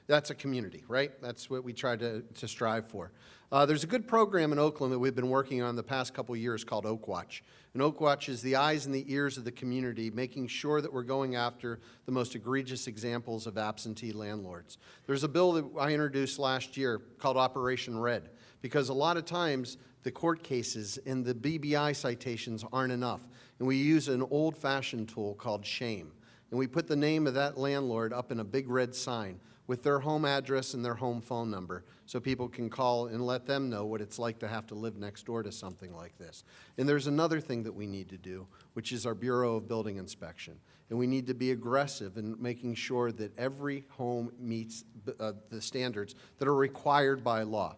that's a community, right? That's what we try to strive for. There's a good program in Oakland that we've been working on the past couple years called Oak Watch. And Oak Watch is the eyes and the ears of the community, making sure that we're going after the most egregious examples of absentee landlords. There's a bill that I introduced last year called Operation Red, because a lot of times the court cases and the BBI citations aren't enough. And we use an old-fashioned tool called shame. And we put the name of that landlord up in a big red sign with their home address and their home phone number so people can call and let them know what it's like to have to live next door to something like this. And there's another thing that we need to do, which is our Bureau of Building Inspection. And we need to be aggressive in making sure that every home meets the standards that are required by law.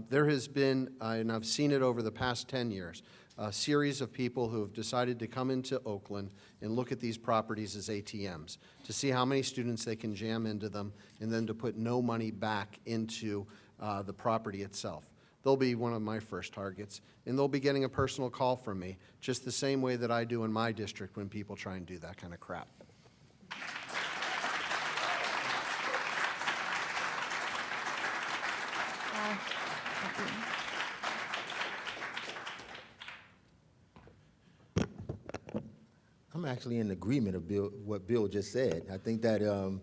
There has been, and I've seen it over the past 10 years, a series of people who have decided to come into Oakland and look at these properties as ATMs to see how many students they can jam into them and then to put no money back into the property itself. They'll be one of my first targets, and they'll be getting a personal call from me, just the same way that I do in my district when people try and do that kind of crap. I'm actually in agreement of what Bill just said. I think that on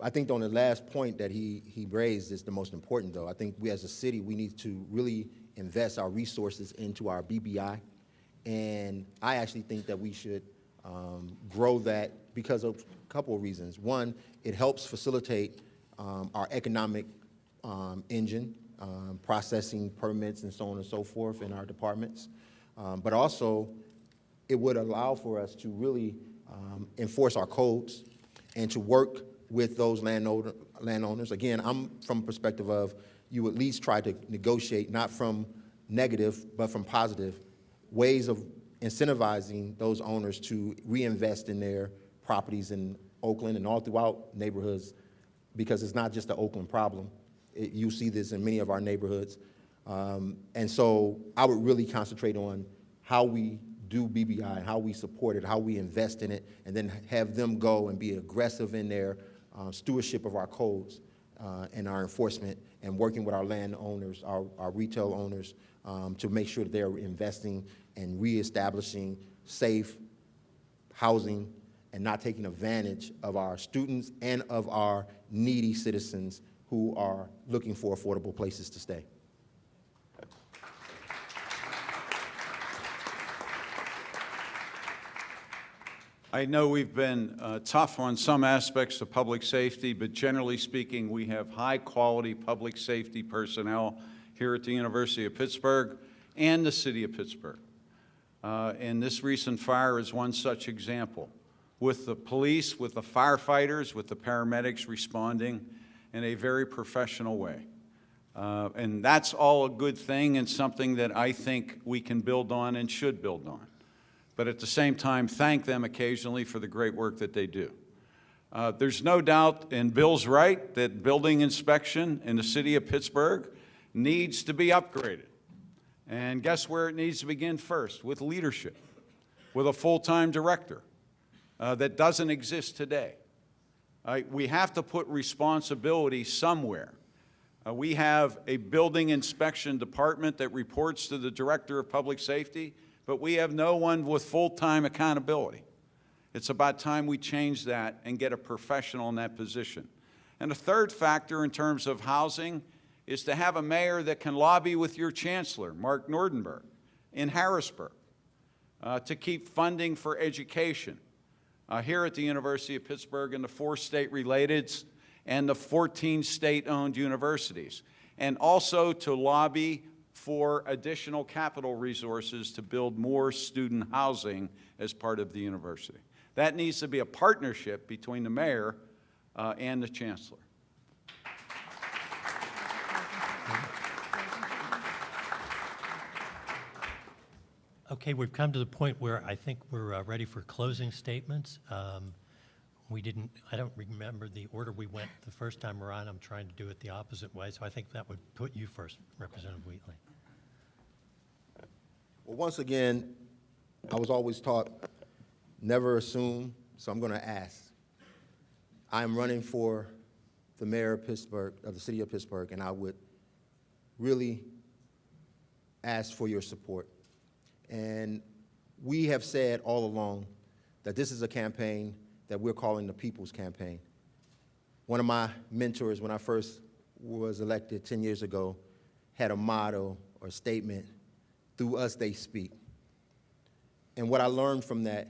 the last point that he raised is the most important, though. I think we as a city, we need to really invest our resources into our BBI, and I actually think that we should grow that because of a couple of reasons. One, it helps facilitate our economic engine, processing permits and so on and so forth in our departments, but also it would allow for us to really enforce our codes and to work with those landowners. Again, I'm from a perspective of you at least try to negotiate, not from negative, but from positive, ways of incentivizing those owners to reinvest in their properties in Oakland and all throughout neighborhoods, because it's not just an Oakland problem. You see this in many of our neighborhoods. And so I would really concentrate on how we do BBI, how we support it, how we invest in it, and then have them go and be aggressive in their stewardship of our codes and our enforcement, and working with our landowners, our retail owners, to make sure that they're investing and reestablishing safe housing and not taking advantage of our students and of our needy citizens who are looking for affordable places to stay. I know we've been tough on some aspects of public safety, but generally speaking, we have high-quality public safety personnel here at the University of Pittsburgh and the City of Pittsburgh. And this recent fire is one such example, with the police, with the firefighters, with the paramedics responding in a very professional way. And that's all a good thing and something that I think we can build on and should build on. But at the same time, thank them occasionally for the great work that they do. There's no doubt, and Bill's right, that building inspection in the City of Pittsburgh needs to be upgraded. And guess where it needs to begin first? With leadership, with a full-time director that doesn't exist today. We have to put responsibility somewhere. We have a building inspection department that reports to the Director of Public Safety, but we have no one with full-time accountability. It's about time we change that and get a professional in that position. And a third factor in terms of housing is to have a mayor that can lobby with your chancellor, Mark Nordenberg, in Harrisburg, to keep funding for education here at the University of Pittsburgh and the 4 state-relateds and the 14 state-owned universities, and also to lobby for additional capital resources to build more student housing as part of the university. That needs to be a partnership between the mayor and the chancellor. Okay, we've come to the point where I think we're ready for closing statements. I don't remember the order we went the first time around. I'm trying to do it the opposite way, so I think that would put you first, Representative Wheatley. Well, once again, I was always taught, never assume, so I'm going to ask. I'm running for the mayor of Pittsburgh, of the City of Pittsburgh, and I would really ask for your support. And we have said all along that this is a campaign that we're calling the People's Campaign. One of my mentors, when I first was elected 10 years ago, had a motto or statement, "Through us they speak." And what I learned from that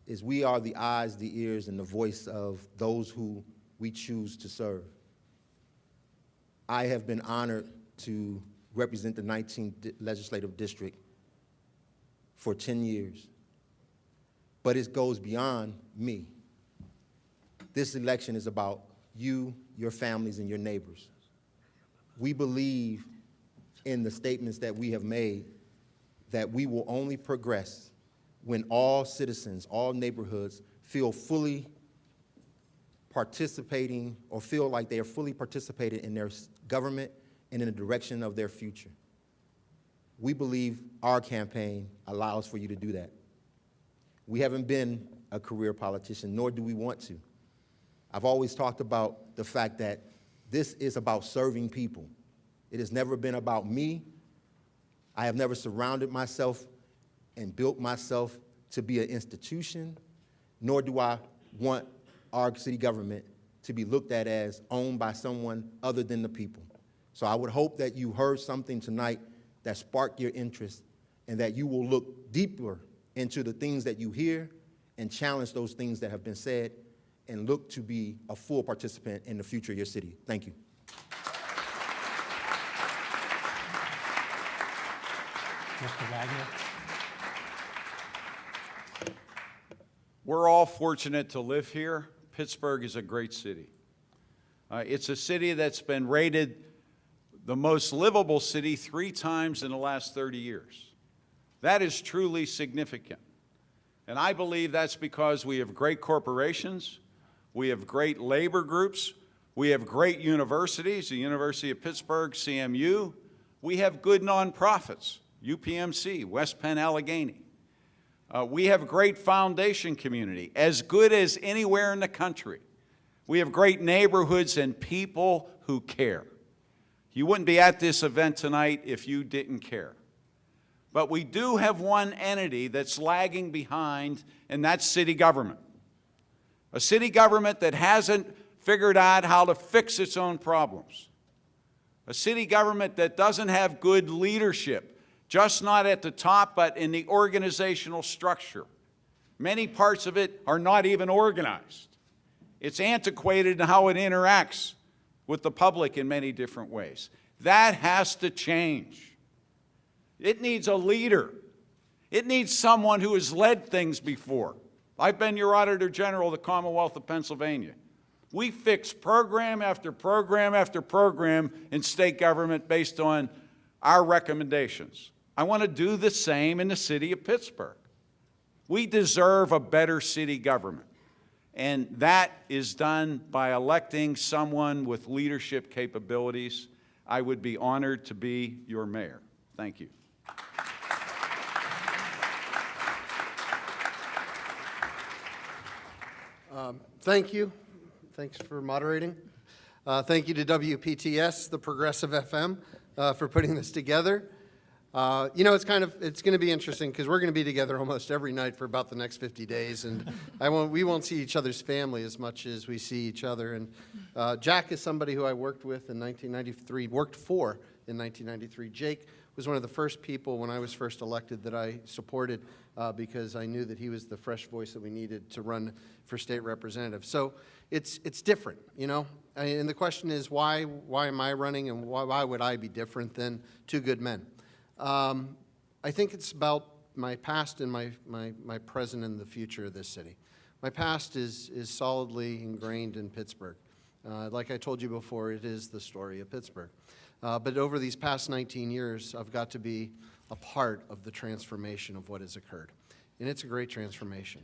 is we are the eyes, the ears, and the voice of those who we choose to serve. I have been honored to represent the 19th Legislative District for 10 years, but it goes beyond me. This election is about you, your families, and your neighbors. We believe in the statements that we have made that we will only progress when all citizens, all neighborhoods feel fully participating or feel like they are fully participated in their government and in the direction of their future. We believe our campaign allows for you to do that. We haven't been a career politician, nor do we want to. I've always talked about the fact that this is about serving people. It has never been about me. I have never surrounded myself and built myself to be an institution, nor do I want our city government to be looked at as owned by someone other than the people. So I would hope that you heard something tonight that sparked your interest and that you will look deeper into the things that you hear and challenge those things that have been said and look to be a full participant in the future of your city. Thank you. Mr. Wagner? We're all fortunate to live here. Pittsburgh is a great city. It's a city that's been rated the most livable city 3 times in the last 30 years. That is truly significant. And I believe that's because we have great corporations, we have great labor groups, we have great universities, the University of Pittsburgh, CMU. We have good nonprofits, UPMC, West Penn Allegheny. We have great foundation community, as good as anywhere in the country. We have great neighborhoods and people who care. You wouldn't be at this event tonight if you didn't care. But we do have one entity that's lagging behind, and that's city government. A city government that hasn't figured out how to fix its own problems. A city government that doesn't have good leadership, just not at the top, but in the organizational structure. Many parts of it are not even organized. It's antiquated in how it interacts with the public in many different ways. That has to change. It needs a leader. It needs someone who has led things before. I've been your Auditor General of the Commonwealth of Pennsylvania. We fix program after program after program in state government based on our recommendations. I want to do the same in the city of Pittsburgh. We deserve a better city government, and that is done by electing someone with leadership capabilities. I would be honored to be your mayor. Thank you. Thank you. Thanks for moderating. Thank you to WPTS, the Progressive FM, for putting this together. You know, it's going to be interesting because we're going to be together almost every night for about the next 50 days, and we won't see each other's family as much as we see each other. And Jack is somebody who I worked for in 1993. Jake was one of the first people when I was first elected that I supported because I knew that he was the fresh voice that we needed to run for state representative. So it's different, you know. And the question is, why am I running, and why would I be different than two good men? I think it's about my past and my present and the future of this city. My past is solidly ingrained in Pittsburgh. Like I told you before, it is the story of Pittsburgh. But over these past 19 years, I've got to be a part of the transformation of what has occurred. And it's a great transformation.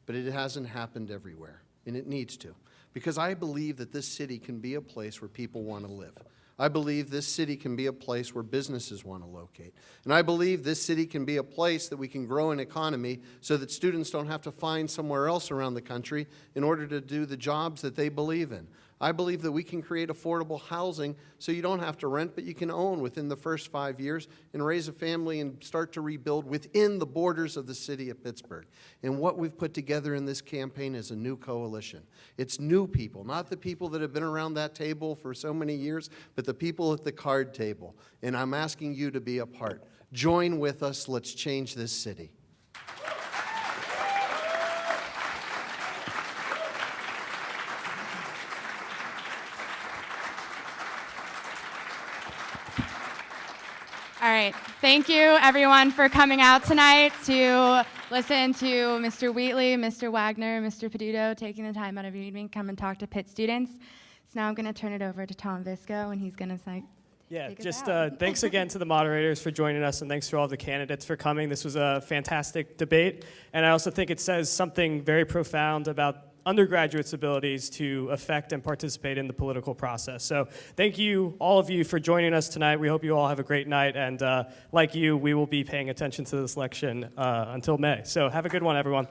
But it hasn't happened everywhere, and it needs to. Because I believe that this city can be a place where people want to live. I believe this city can be a place where businesses want to locate. And I believe this city can be a place that we can grow an economy so that students don't have to find somewhere else around the country in order to do the jobs that they believe in. I believe that we can create affordable housing so you don't have to rent, but you can own within the first 5 years and raise a family and start to rebuild within the borders of the city of Pittsburgh. And what we've put together in this campaign is a new coalition. It's new people, not the people that have been around that table for so many years, but the people at the card table. And I'm asking you to be a part. Join with us. Let's change this city. All right. Thank you, everyone, for coming out tonight to listen to Mr. Wheatley, Mr. Wagner, Mr. Peduto, taking the time out of your evening to come and talk to Pitt students. So now I'm going to turn it over to Tom Visco, and he's going to say, thanks again to the moderators for joining us, and thanks to all the candidates for coming. This was a fantastic debate, and I also think it says something very profound about undergraduates' abilities to affect and participate in the political process. So thank you, all of you, for joining us tonight. We hope you all have a great night, and like you, we will be paying attention to this election until May. So have a good one, everyone.